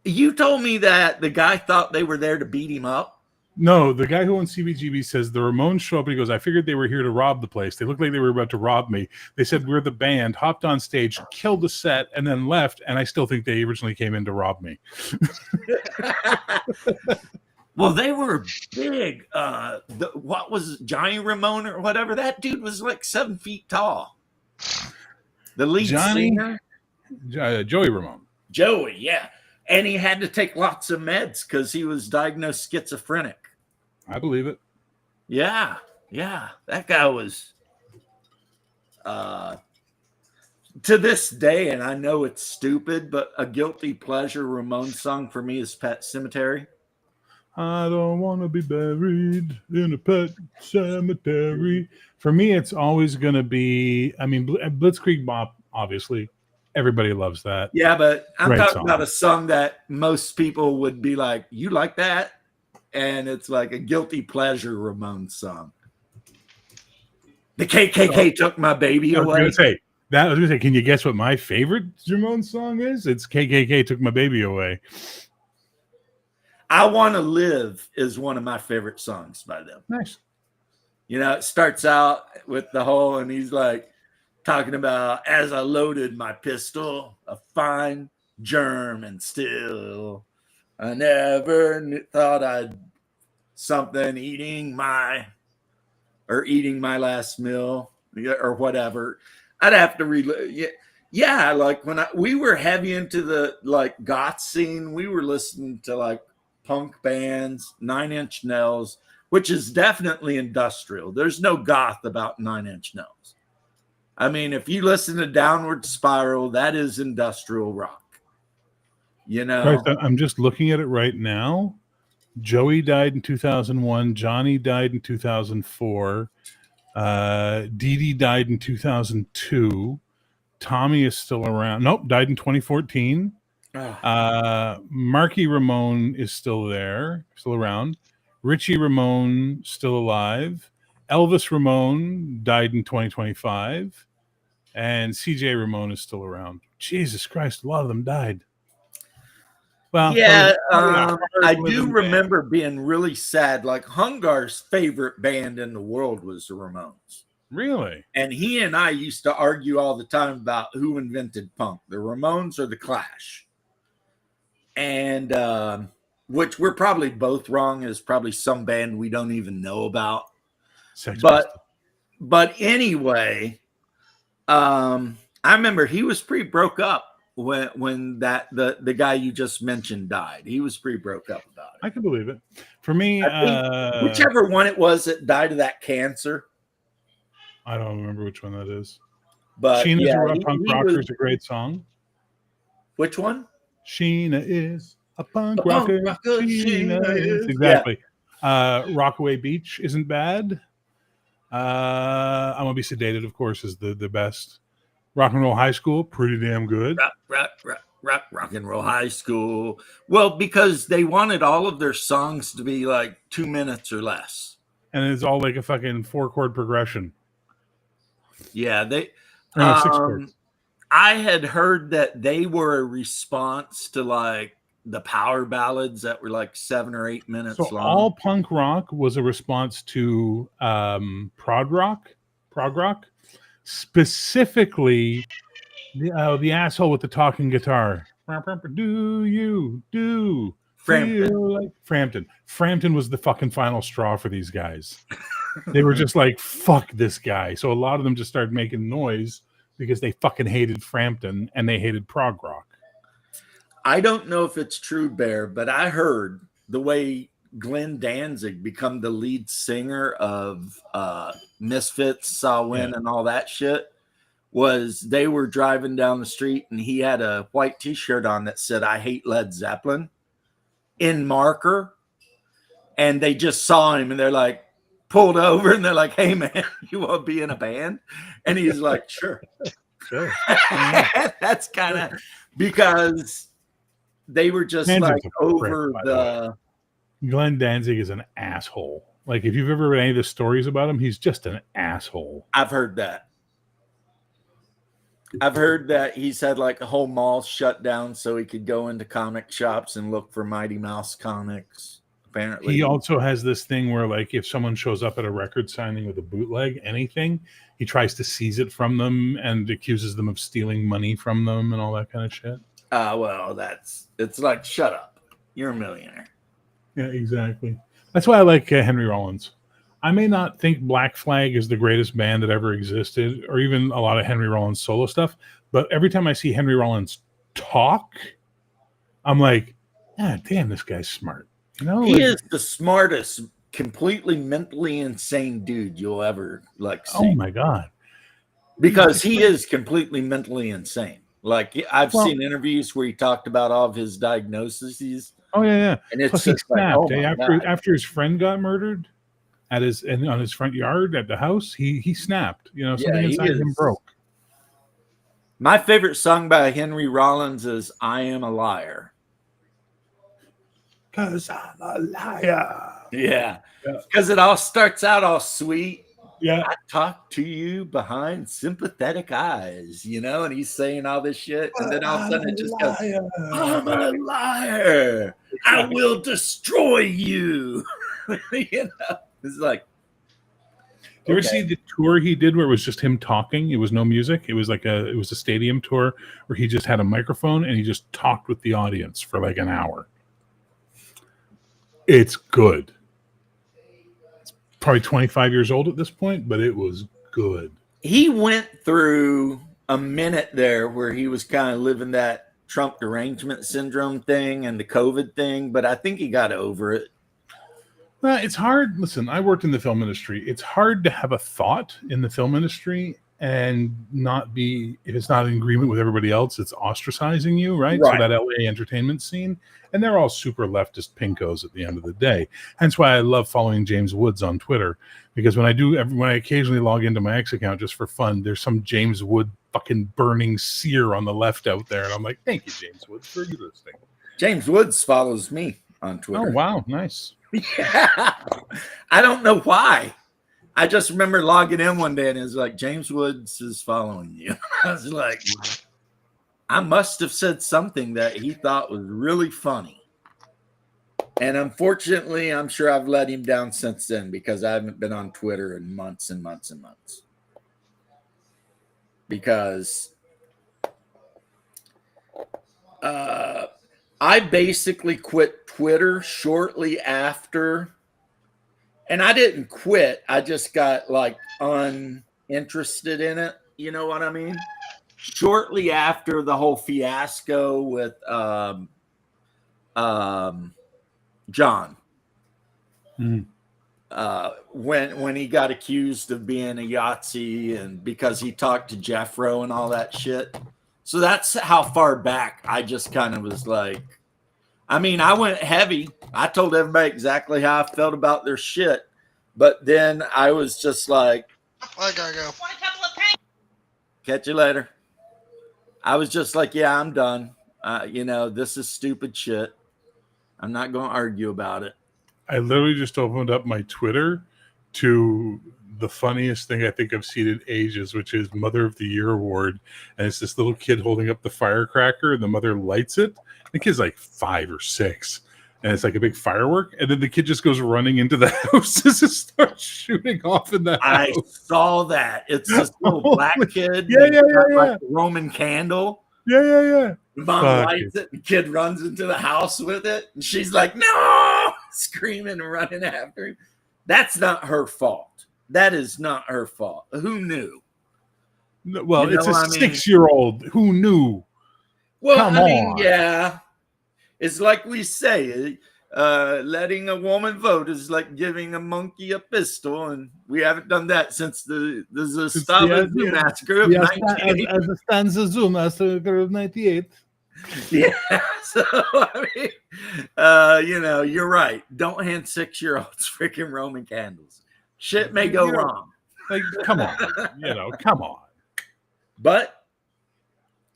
Speaker 1: You told me that the guy thought they were there to beat him up.
Speaker 3: No, the guy who owns CBGB says the Ramones show up and he goes, I figured they were here to rob the place. They looked like they were about to rob me. They said we're the band, hopped on stage, killed the set, and then left. And I still think they originally came in to rob me.
Speaker 1: Well, they were big. What was Johnny Ramone or whatever? That dude was like 7 feet tall. The lead singer?
Speaker 3: Joey Ramone.
Speaker 1: Joey, yeah. And he had to take lots of meds because he was diagnosed schizophrenic.
Speaker 3: I believe it.
Speaker 1: Yeah. That guy was, to this day, and I know it's stupid, but a guilty pleasure Ramones song for me is Pet Cemetery.
Speaker 3: I don't want to be buried in a pet cemetery. For me, it's always going to be, I mean, Blitzkrieg Bop, obviously. Everybody loves that.
Speaker 1: Yeah, but I'm talking about a song that most people would be like, you like that? And it's like a guilty pleasure Ramones song. The KKK took my baby away.
Speaker 3: I was going to say, That I was gonna say, can you guess what my favorite Ramones song is? It's KKK Took My Baby Away.
Speaker 1: I Want to Live is one of my favorite songs by them.
Speaker 3: Nice.
Speaker 1: You know, it starts out with the whole, and he's like talking about, as I loaded my pistol, a fine German still. I never thought I'd something eating my last meal or whatever. I'd have to read. Yeah, like when we were heavy into the like goth scene, we were listening to like punk bands, 9 Inch Nails, which is definitely industrial. There's no goth about 9 Inch Nails. I mean, if you listen to Downward Spiral, that is industrial rock. You know,
Speaker 3: Christ, I'm just looking at it right now. Joey died in 2001. Johnny died in 2004. Dee Dee died in 2002. Tommy is still around. Nope, died in 2014. Marky Ramone is still around. Richie Ramone still alive. Elvis Ramone died in 2025. And CJ Ramone is still around. Jesus Christ, a lot of them died. Well,
Speaker 1: yeah, I do remember being really sad. Like Hungar's favorite band in the world was the Ramones.
Speaker 3: Really?
Speaker 1: And he and I used to argue all the time about who invented punk, the Ramones or the Clash. And which we're probably both wrong. Is probably some band we don't even know about. But anyway, I remember he was pretty broke up when the guy you just mentioned died. He was pretty broke up about it.
Speaker 3: I can believe it. For me,
Speaker 1: whichever one it was that died of that cancer.
Speaker 3: I don't remember which one that is.
Speaker 1: But
Speaker 3: Sheena's a punk rocker is a great song.
Speaker 1: Which one?
Speaker 3: Sheena is a punk rocker. Sheena is. Exactly. Yeah. Rockaway Beach isn't bad. I'm Gonna Be Sedated, of course, is the best. Rock and Roll High School, pretty damn good.
Speaker 1: Rock and Roll High School. Well, because they wanted all of their songs to be like 2 minutes or less.
Speaker 3: And it's all like a fucking 4-chord progression.
Speaker 1: Yeah, they
Speaker 3: 6 chords.
Speaker 1: I had heard that they were a response to like the power ballads that were like 7 or 8 minutes long.
Speaker 3: All punk rock was a response to prog rock, specifically the asshole with the talking guitar. Do you do Frampton? Frampton was the fucking final straw for these guys. They were just like, fuck this guy. So a lot of them just started making noise because they fucking hated Frampton and they hated prog rock.
Speaker 1: I don't know if it's true, Bear, but I heard the way Glenn Danzig become the lead singer of Misfits, Saw Win, and all that shit was they were driving down the street and he had a white t-shirt on that said, I hate Led Zeppelin in marker. And they just saw him and they're like, pulled over and they're like, hey man, you want to be in a band? And he's like, sure. That's kind of because they were just Danzig's like over the
Speaker 3: Glenn Danzig is an asshole. Like if you've ever read any of the stories about him, he's just an asshole.
Speaker 1: I've heard that. I've heard that he's had like a whole mall shut down so he could go into comic shops and look for Mighty Mouse comics. Apparently,
Speaker 3: he also has this thing where, like, if someone shows up at a record signing with a bootleg, anything, he tries to seize it from them and accuses them of stealing money from them and all that kind of shit.
Speaker 1: Well, it's like, shut up, you're a millionaire.
Speaker 3: Yeah, exactly. That's why I like Henry Rollins. I may not think Black Flag is the greatest band that ever existed, or even a lot of Henry Rollins solo stuff, but every time I see Henry Rollins talk, I'm like, ah, damn, this guy's smart. You know,
Speaker 1: he is the smartest, completely mentally insane dude you'll ever like see.
Speaker 3: Oh my god!
Speaker 1: Because he is completely mentally insane. Like I've seen interviews where he talked about all of his diagnoses.
Speaker 3: Oh yeah.
Speaker 1: And it's
Speaker 3: plus
Speaker 1: just
Speaker 3: he snapped.
Speaker 1: like,
Speaker 3: after his friend got murdered on his front yard at the house, he snapped. You know, something inside him broke.
Speaker 1: My favorite song by Henry Rollins is "I Am a Liar."
Speaker 3: 'Cause I'm a liar.
Speaker 1: Yeah. Because it all starts out all sweet,
Speaker 3: Yeah.
Speaker 1: I talk to you behind sympathetic eyes, and he's saying all this shit. And then all of a sudden it just goes, I'm a liar. I will destroy you. It's like,
Speaker 3: Do you ever see the tour he did where it was just him talking? It was no music. It was a stadium tour where he just had a microphone and he just talked with the audience for like an hour. It's good. It's probably 25 years old at this point, but it was good.
Speaker 1: He went through a minute there where he was kind of living that Trump derangement syndrome thing and the COVID thing, but I think he got over it.
Speaker 3: It's hard. Listen, I worked in the film industry. It's hard to have a thought in the film industry and not be, if it's not in agreement with everybody else, it's ostracizing you, right? So that LA entertainment scene, and they're all super leftist pinkos at the end of the day. Hence why I love following James Woods on Twitter, because when I occasionally log into my X account just for fun, there's some James Wood fucking burning seer on the left out there, and I'm like, thank you, James Woods, for listening.
Speaker 1: James Woods follows me on Twitter.
Speaker 3: Oh wow, nice.
Speaker 1: Yeah, I don't know why. I just remember logging in one day and it was like, James Woods is following you. I was like, I must have said something that he thought was really funny. And unfortunately, I'm sure I've let him down since then because I haven't been on Twitter in months and months and months. Because I basically quit Twitter shortly after, and I didn't quit. I just got like uninterested in it. You know what I mean? Shortly after the whole fiasco with John, when he got accused of being a Yahtzee and because he talked to Jeffro and all that shit. So that's how far back I just kind of was like, I mean, I went heavy. I told everybody exactly how I felt about their shit. But then I was just like,
Speaker 4: I gotta go.
Speaker 1: Catch you later. I was just like, yeah, I'm done. This is stupid shit. I'm not going to argue about it.
Speaker 3: I literally just opened up my Twitter to the funniest thing I think I've seen in ages, which is Mother of the Year award. And it's this little kid holding up the firecracker and the mother lights it. The kid's like 5 or 6 and it's like a big firework. And then the kid just goes running into the house and just starts shooting off in the house.
Speaker 1: I saw that. It's this little black kid.
Speaker 3: Yeah.
Speaker 1: Like a Roman candle.
Speaker 3: Yeah.
Speaker 1: The mom lights it. The kid runs into the house with it. And she's like, no, screaming and running after him. That's not her fault. That is not her fault. Who knew?
Speaker 3: Well, it's a 6-year-old. Who knew?
Speaker 1: Well,
Speaker 3: Come on.
Speaker 1: Yeah. It's like we say, letting a woman vote is like giving a monkey a pistol, and we haven't done that since the Stalin's massacre of 1988.
Speaker 3: As the Stanza Zoom massacre of 98.
Speaker 1: Yeah. So, I mean, you're right. Don't hand 6-year-olds freaking Roman candles. Shit may go wrong.
Speaker 3: Like, come on. Come on.
Speaker 1: But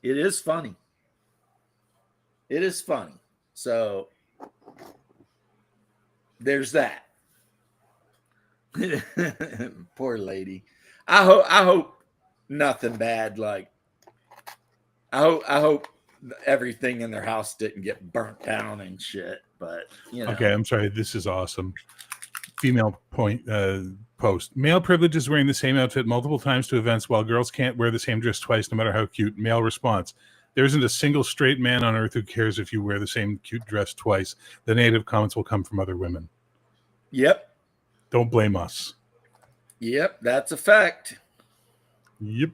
Speaker 1: it is funny. It is funny. So there's that. Poor lady. I hope nothing bad. Like I hope everything in their house didn't get burnt down and shit. But
Speaker 3: Okay, I'm sorry. This is awesome. Female post. Male privilege is wearing the same outfit multiple times to events while girls can't wear the same dress twice no matter how cute. Male response. There isn't a single straight man on earth who cares if you wear the same cute dress twice. The negative comments will come from other women.
Speaker 1: Yep.
Speaker 3: Don't blame us.
Speaker 1: Yep, that's a fact.
Speaker 3: Yep.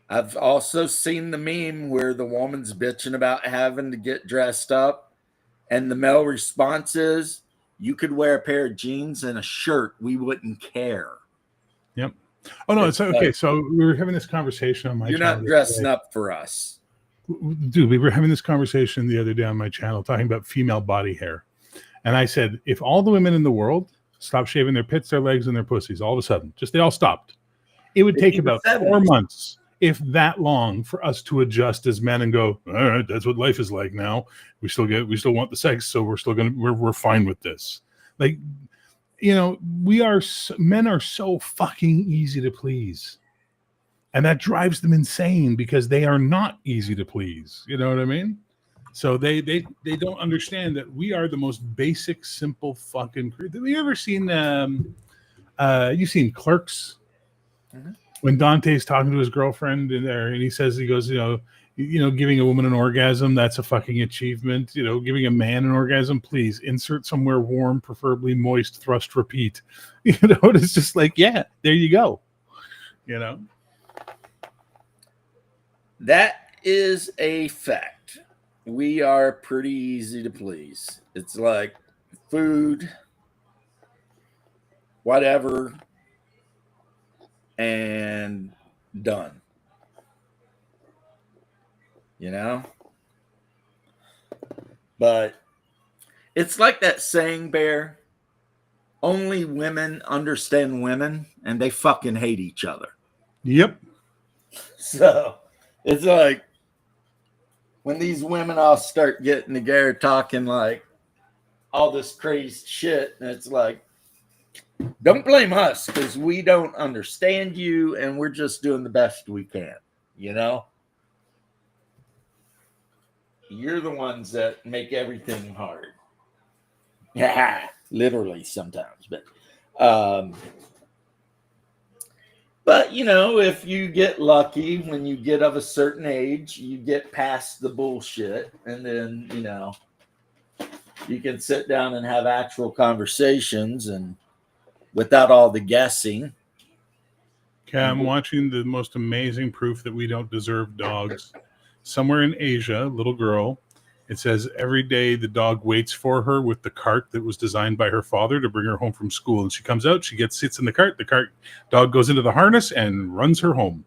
Speaker 1: I've also seen the meme where the woman's bitching about having to get dressed up, and the male response is, you could wear a pair of jeans and a shirt. We wouldn't care.
Speaker 3: Yep. Oh, no, it's okay. So we were having this conversation on my channel.
Speaker 1: You're not dressing up for us.
Speaker 3: Dude, we were having this conversation the other day on my channel talking about female body hair. And I said, if all the women in the world stopped shaving their pits, their legs, and their pussies all of a sudden, just they all stopped, it would take about 4 months, if that long, for us to adjust as men and go, all right, that's what life is like now. We still want the sex, so we're fine with this. Like, men are so fucking easy to please. And that drives them insane because they are not easy to please. You know what I mean? So they don't understand that we are the most basic, simple fucking creature. Have you ever seen you've seen Clerks?
Speaker 1: Mm-hmm.
Speaker 3: When Dante's talking to his girlfriend in there and he goes, giving a woman an orgasm, that's a fucking achievement. Giving a man an orgasm, please insert somewhere warm, preferably moist, thrust, repeat. It's just like, yeah, there you go.
Speaker 1: That is a fact. We are pretty easy to please. It's like food, whatever, and done. But it's like that saying, Bear, only women understand women and they fucking hate each other.
Speaker 3: Yep.
Speaker 1: So it's like when these women all start getting together talking like all this crazy shit, and it's like, don't blame us because we don't understand you and we're just doing the best we can. You're the ones that make everything hard. Yeah, literally sometimes. But if you get lucky, when you get of a certain age, you get past the bullshit, and then you can sit down and have actual conversations and without all the guessing.
Speaker 3: Okay, I'm watching the most amazing proof that we don't deserve dogs. Somewhere in Asia, little girl, it says every day the dog waits for her with the cart that was designed by her father to bring her home from school. And she comes out, sits in the cart, dog goes into the harness and runs her home.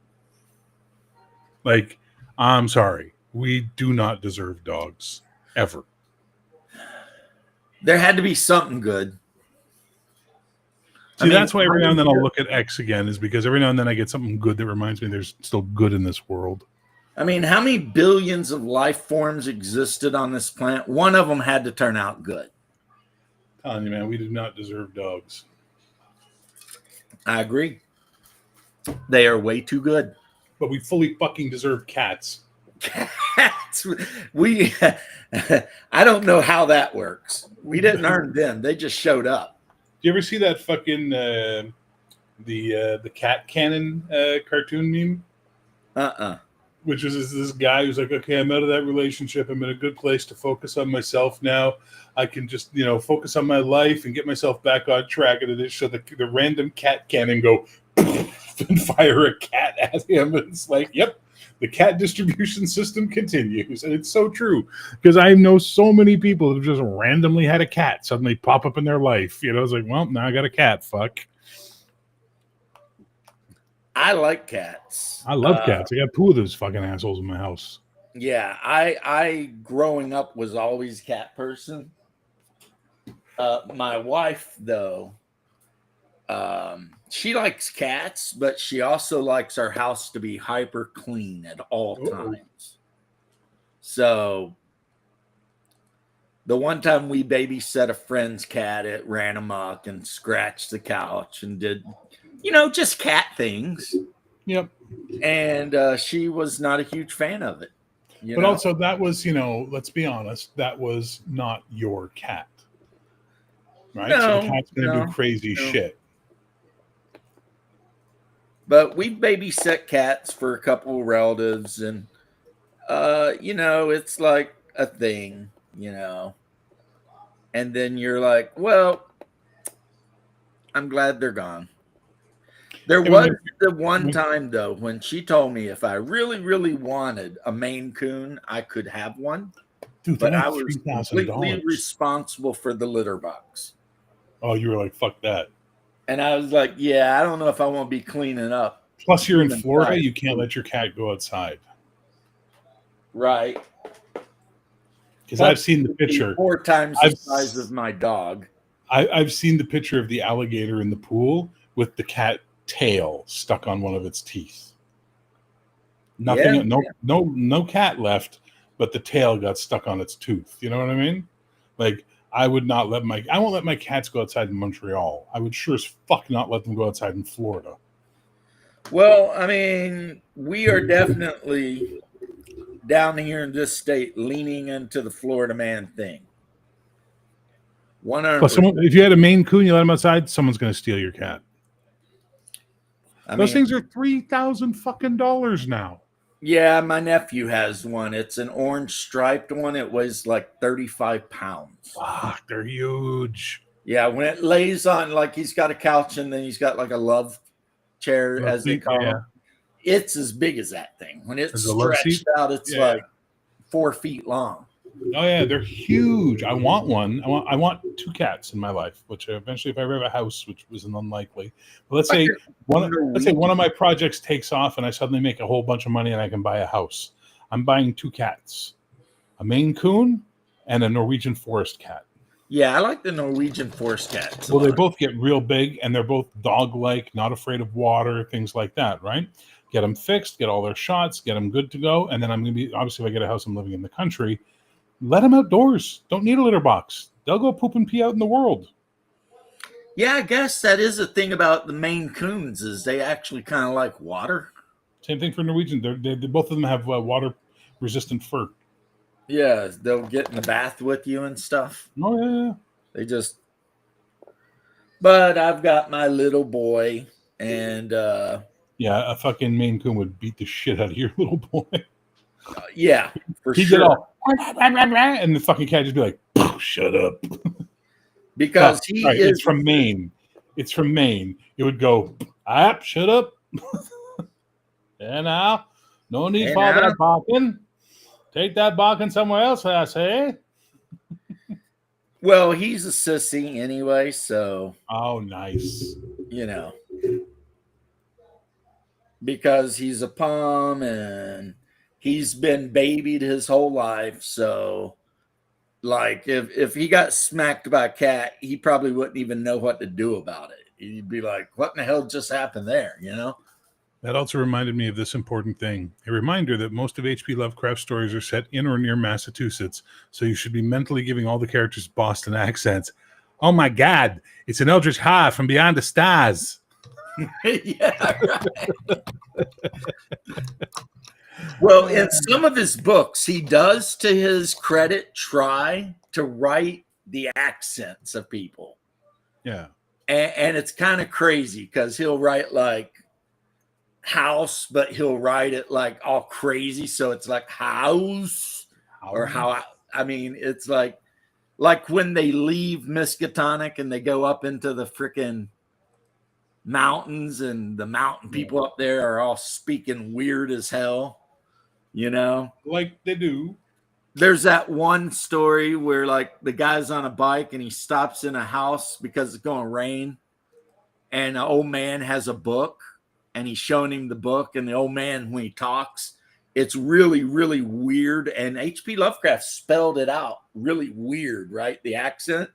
Speaker 3: Like, I'm sorry. We do not deserve dogs. Ever.
Speaker 1: There had to be something good.
Speaker 3: See, that's why every now and then I'll look at X again, is because every now and then I get something good that reminds me there's still good in this world.
Speaker 1: I mean, how many billions of life forms existed on this planet? One of them had to turn out good.
Speaker 3: I'm telling you, man, we do not deserve dogs.
Speaker 1: I agree. They are way too good.
Speaker 3: But we fully fucking deserve cats.
Speaker 1: Cats? I don't know how that works. We didn't earn them. They just showed up.
Speaker 3: Do you ever see that fucking the cat cannon cartoon meme? Which is this guy who's like, okay, I'm out of that relationship. I'm in a good place to focus on myself now. I can just, focus on my life and get myself back on track. And it is so the random cat cannon go and fire a cat at him. And it's like, yep, the cat distribution system continues. And it's so true because I know so many people who just randomly had a cat suddenly pop up in their life. It's like, well, now I got a cat. Fuck.
Speaker 1: I like cats.
Speaker 3: I love cats. I got 2 of those fucking assholes in my house.
Speaker 1: Yeah, I growing up was always a cat person. My wife, though, she likes cats, but she also likes our house to be hyper clean at all times. So the one time we babysat a friend's cat, it ran amok and scratched the couch and did just cat things.
Speaker 3: Yep.
Speaker 1: And she was not a huge fan of it.
Speaker 3: But also that was, let's be honest, that was not your cat. Right?
Speaker 1: No,
Speaker 3: so the cat's going to do crazy shit.
Speaker 1: But we babysat cats for a couple of relatives and, it's like a thing, And then you're like, well, I'm glad they're gone. There was the one time, though, when she told me if I really, really wanted a Maine Coon, I could have one.
Speaker 3: Dude,
Speaker 1: but I was completely responsible for the litter box.
Speaker 3: Oh, you were like, fuck that.
Speaker 1: And I was like, yeah, I don't know if I want to be cleaning up.
Speaker 3: Plus, you're in Florida. You can't let your cat go outside.
Speaker 1: Right.
Speaker 3: Because I've seen the picture.
Speaker 1: 4 times the size of my dog.
Speaker 3: I've seen the picture of the alligator in the pool with the cat tail stuck on one of its teeth. Nothing, no cat left, but the tail got stuck on its tooth. You know what I mean? Like, I would not let I won't let my cats go outside in Montreal. I would sure as fuck not let them go outside in Florida.
Speaker 1: Well, I mean, we are definitely down here in this state leaning into the Florida man thing.
Speaker 3: Plus, if you had a Maine Coon, you let him outside, someone's going to steal your cat. Those things are $3,000 fucking now.
Speaker 1: Yeah, my nephew has one. It's an orange striped one. It weighs like 35 pounds.
Speaker 3: Fuck, they're huge.
Speaker 1: Yeah, when it lays on, like he's got a couch and then he's got like a love chair, as they call them. It's as big as that thing. When it's stretched out, it's like 4 feet long.
Speaker 3: Oh yeah, they're huge. I want one. I want 2 cats in my life, which eventually, if I ever have a house, which wasn't unlikely. But let's say one of my projects takes off and I suddenly make a whole bunch of money and I can buy a house. I'm buying 2 cats, a Maine Coon and a Norwegian forest cat.
Speaker 1: Yeah, I like the Norwegian forest cats.
Speaker 3: Well, they both get real big and they're both dog-like, not afraid of water, things like that, right? Get them fixed, get all their shots, get them good to go. And then I'm going to be, obviously, if I get a house, I'm living in the country. Let them outdoors. Don't need a litter box. They'll go poop and pee out in the world.
Speaker 1: Yeah, I guess that is the thing about the Maine Coons is they actually kind of like water.
Speaker 3: Same thing for Norwegian. They both of them have water-resistant fur.
Speaker 1: Yeah, they'll get in the bath with you and stuff.
Speaker 3: Oh, yeah.
Speaker 1: They just... But I've got my little boy and...
Speaker 3: Yeah, a fucking Maine Coon would beat the shit out of your little boy.
Speaker 1: Yeah, for
Speaker 3: He'd
Speaker 1: sure.
Speaker 3: Get all, and the fucking cat just be like, shut up.
Speaker 1: Because
Speaker 3: it's from Maine. It's from Maine. It would go, shut up. And now, no need for that barking. Take that barking somewhere else, I say.
Speaker 1: Well, he's a sissy anyway, so.
Speaker 3: Oh, nice.
Speaker 1: You know. Because he's a pom and he's been babied his whole life. So, like, if he got smacked by a cat, he probably wouldn't even know what to do about it. He'd be like, what in the hell just happened there, you know?
Speaker 3: That also reminded me of this important thing. A reminder that most of H.P. Lovecraft's stories are set in or near Massachusetts, so you should be mentally giving all the characters Boston accents. Oh my God, it's an eldritch horror from beyond the stars.
Speaker 1: Yeah, right. Well, in some of his books, he does, to his credit, try to write the accents of people.
Speaker 3: Yeah.
Speaker 1: And it's kind of crazy because he'll write like house, but he'll write it like all crazy. So it's like house or how, I mean, it's like when they leave Miskatonic and they go up into the freaking mountains and the mountain people up there are all speaking weird as hell, you know?
Speaker 3: Like they do.
Speaker 1: There's that one story where like the guy's on a bike and he stops in a house because it's going to rain. And an old man has a book and he's showing him the book. And the old man, when he talks, it's really, really weird. And H.P. Lovecraft spelled it out really weird, right? The accent.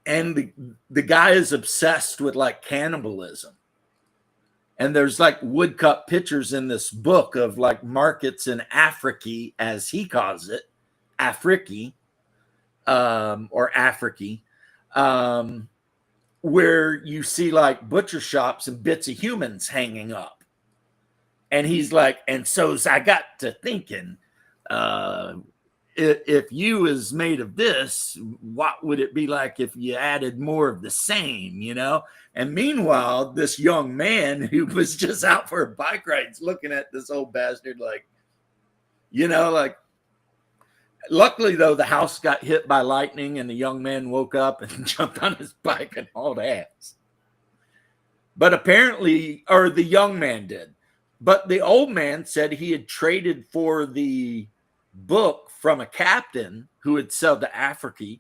Speaker 1: And the guy is obsessed with like cannibalism. And there's like woodcut pictures in this book of like markets in Africa, as he calls it, Africa, or Africa, where you see like butcher shops and bits of humans hanging up. And he's like, and so I got to thinking, if you is made of this, what would it be like if you added more of the same, you know? And meanwhile, this young man who was just out for a bike ride is looking at this old bastard like, you know, like, luckily, though, the house got hit by lightning and the young man woke up and jumped on his bike and hauled ass. But apparently, or the young man did. But the old man said he had traded for the book from a captain who had sailed to Africa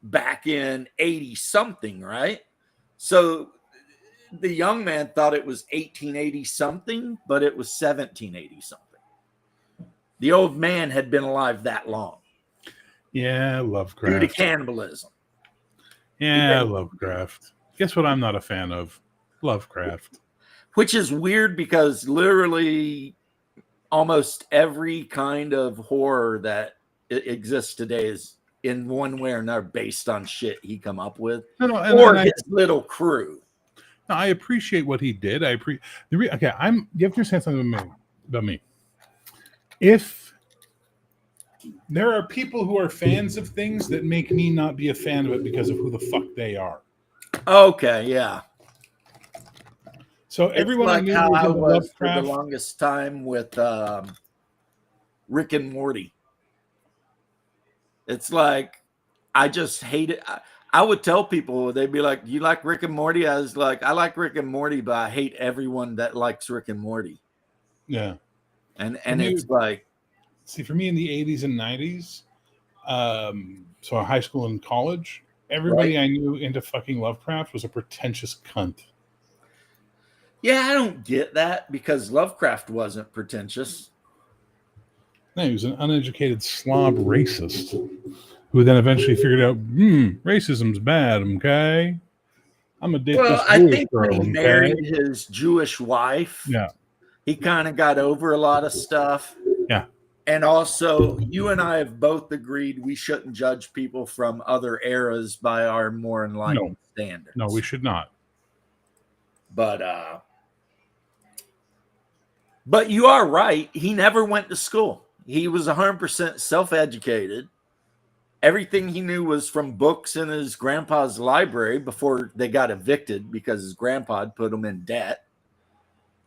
Speaker 1: back in 80 something, right? So the young man thought it was 1880 something, but it was 1780 something. The old man had been alive that long.
Speaker 3: Yeah, Lovecraft.
Speaker 1: Due to cannibalism.
Speaker 3: Yeah, Lovecraft. Guess what I'm not a fan of? Lovecraft.
Speaker 1: Which is weird because literally almost every kind of horror that exists today is in one way or another based on shit he come up with
Speaker 3: and
Speaker 1: his little crew.
Speaker 3: I appreciate what he did. You have to understand something about me. If there are people who are fans of things that make me not be a fan of it because of who the fuck they are.
Speaker 1: Okay, yeah.
Speaker 3: So everyone
Speaker 1: it's like
Speaker 3: I knew
Speaker 1: how
Speaker 3: was
Speaker 1: I
Speaker 3: into
Speaker 1: was for
Speaker 3: Lovecraft.
Speaker 1: the longest time with Rick and Morty. It's like I just hate it. I would tell people, they'd be like, "You like Rick and Morty?" I was like, "I like Rick and Morty, but I hate everyone that likes Rick and Morty."
Speaker 3: Yeah,
Speaker 1: and it's like,
Speaker 3: see, for me in the 80s and 90s, so high school and college, everybody I knew into fucking Lovecraft was a pretentious cunt.
Speaker 1: Yeah, I don't get that because Lovecraft wasn't pretentious.
Speaker 3: No, he was an uneducated slob racist who then eventually figured out, racism's bad, okay? I'm gonna date this
Speaker 1: I
Speaker 3: Jewish
Speaker 1: think
Speaker 3: girl,
Speaker 1: when he married his Jewish wife, he kind of got over a lot of stuff.
Speaker 3: Yeah.
Speaker 1: And also, you and I have both agreed we shouldn't judge people from other eras by our more enlightened standards.
Speaker 3: No, we should not.
Speaker 1: But you are right. He never went to school. He was 100% self-educated. Everything he knew was from books in his grandpa's library before they got evicted because his grandpa had put him in debt.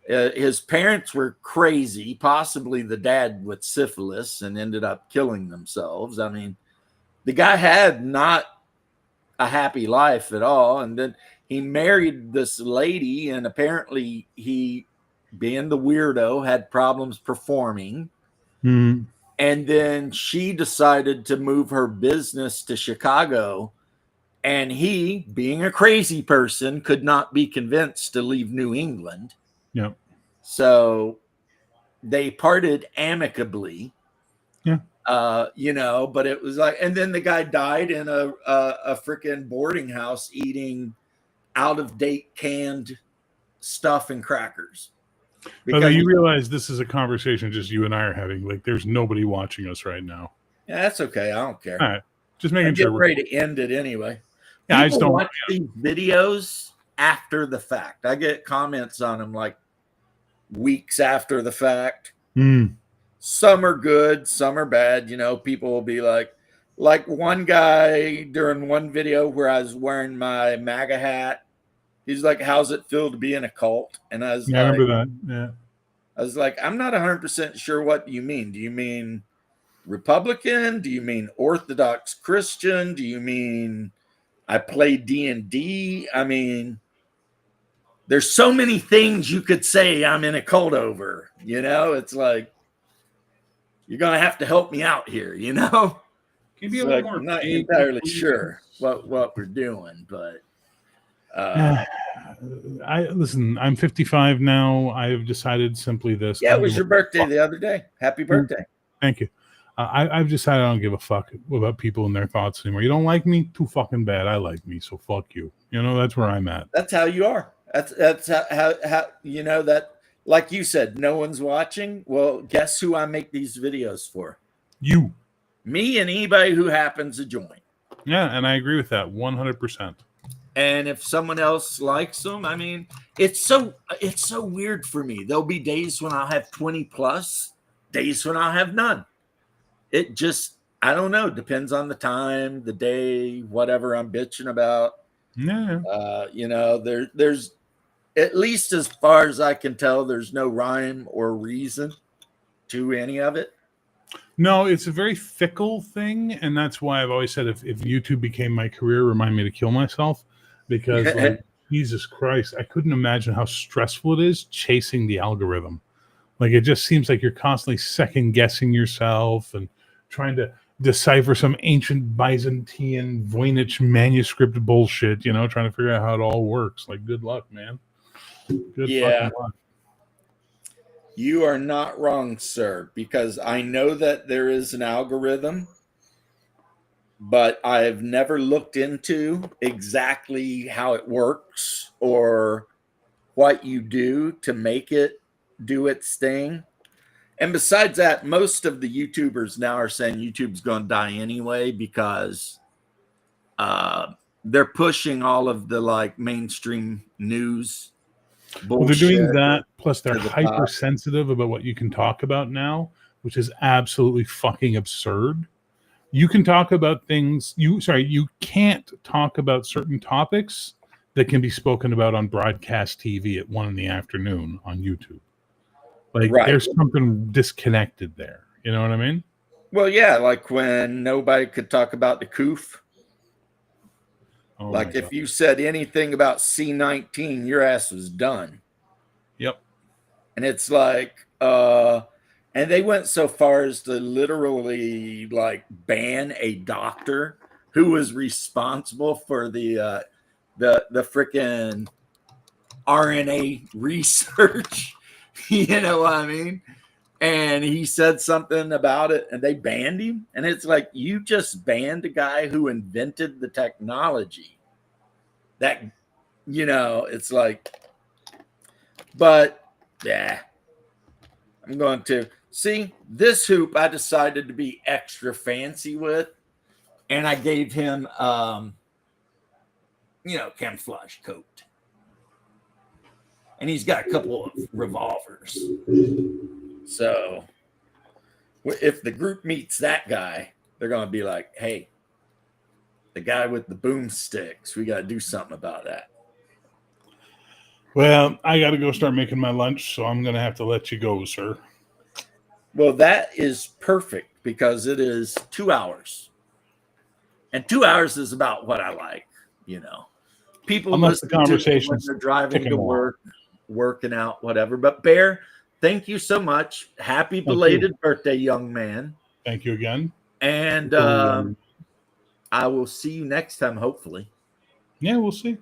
Speaker 1: His parents were crazy, possibly the dad with syphilis, and ended up killing themselves. I mean, the guy had not a happy life at all. And then he married this lady, and apparently he, being the weirdo, had problems performing.
Speaker 3: Mm-hmm.
Speaker 1: And then she decided to move her business to Chicago. And he, being a crazy person, could not be convinced to leave New England.
Speaker 3: Yeah.
Speaker 1: So they parted amicably.
Speaker 3: Yeah.
Speaker 1: But it was like, and then the guy died in a freaking boarding house eating out of date canned stuff and crackers.
Speaker 3: Because you realize this is a conversation just you and I are having. Like, there's nobody watching us right now.
Speaker 1: Yeah, that's okay. I don't care.
Speaker 3: All right. Just making sure
Speaker 1: we're ready to end it anyway.
Speaker 3: Yeah, I just don't
Speaker 1: watch these videos after the fact. I get comments on them like weeks after the fact. Some are good, some are bad. People will be like one guy during one video where I was wearing my MAGA hat. He's like, "How's it feel to be in a cult?" And I was
Speaker 3: I remember that. Yeah.
Speaker 1: I was like, "I'm not 100% sure what you mean. Do you mean Republican? Do you mean Orthodox Christian? Do you mean I play D&D? I mean, there's so many things you could say I'm in a cult over. It's like, you're going to have to help me out here,
Speaker 3: Can you be a little more
Speaker 1: I'm not entirely sure what we're doing, but
Speaker 3: listen, I'm 55 now. I've decided simply this.
Speaker 1: Yeah, it was your birthday the other day. Happy birthday.
Speaker 3: Thank you. I've decided I don't give a fuck about people and their thoughts anymore. You don't like me? Too fucking bad. I like me, so fuck you. That's where I'm at.
Speaker 1: That's how you are. That's how that, like you said, no one's watching. Well, guess who I make these videos for?
Speaker 3: You.
Speaker 1: Me and anybody who happens to join.
Speaker 3: Yeah, and I agree with that 100%.
Speaker 1: And if someone else likes them, I mean, it's so weird for me. There'll be days when I'll have 20 plus, days when I'll have none. It just, I don't know, depends on the time, the day, whatever I'm bitching about.
Speaker 3: Yeah.
Speaker 1: There's, at least as far as I can tell, there's no rhyme or reason to any of it.
Speaker 3: No, it's a very fickle thing, and that's why I've always said if YouTube became my career, remind me to kill myself, because Jesus Christ, I couldn't imagine how stressful it is chasing the algorithm. Like, it just seems like you're constantly second guessing yourself and trying to decipher some ancient Byzantine Voynich manuscript bullshit, trying to figure out how it all works. Like, good luck, man. Good fucking luck.
Speaker 1: You are not wrong, sir, because I know that there is an algorithm, but I've never looked into exactly how it works or what you do to make it do its thing. And besides that, most of the YouTubers now are saying YouTube's going to die anyway because they're pushing all of the like mainstream news bullshit.
Speaker 3: Well, they're doing that, plus they're
Speaker 1: to the top.
Speaker 3: hypersensitive about what you can talk about now, which is absolutely fucking absurd. You can talk about things. You can't talk about certain topics that can be spoken about on broadcast TV at 1 PM on YouTube. Like
Speaker 1: Right.
Speaker 3: there's something disconnected there. You know what I mean?
Speaker 1: Well, yeah, like when nobody could talk about the coof.
Speaker 3: Oh
Speaker 1: Like
Speaker 3: my
Speaker 1: if
Speaker 3: God.
Speaker 1: you said anything about C19, your ass was done.
Speaker 3: Yep.
Speaker 1: And it's like, and they went so far as to literally like ban a doctor who was responsible for the freaking RNA research. You know what I mean? And he said something about it and they banned him. And it's like, you just banned a guy who invented the technology. That, you know, it's like, but yeah, I'm going to see this hoop. I decided to be extra fancy with, and I gave him, camouflage coat. And he's got a couple of revolvers. So if the group meets that guy, they're going to be like, hey, the guy with the boomsticks, we got to do something about that.
Speaker 3: Well, I got to go start making my lunch, so I'm going to have to let you go, sir.
Speaker 1: Well, that is perfect because it is 2 hours. And 2 hours is about what I like, you know. People
Speaker 3: Unless the
Speaker 1: listen to me when
Speaker 3: conversation's
Speaker 1: they're driving
Speaker 3: ticking
Speaker 1: to work, working out, whatever. But Bear, thank you so much. Happy belated birthday, young man.
Speaker 3: Thank you again.
Speaker 1: And I will see you next time, hopefully.
Speaker 3: Yeah, we'll see.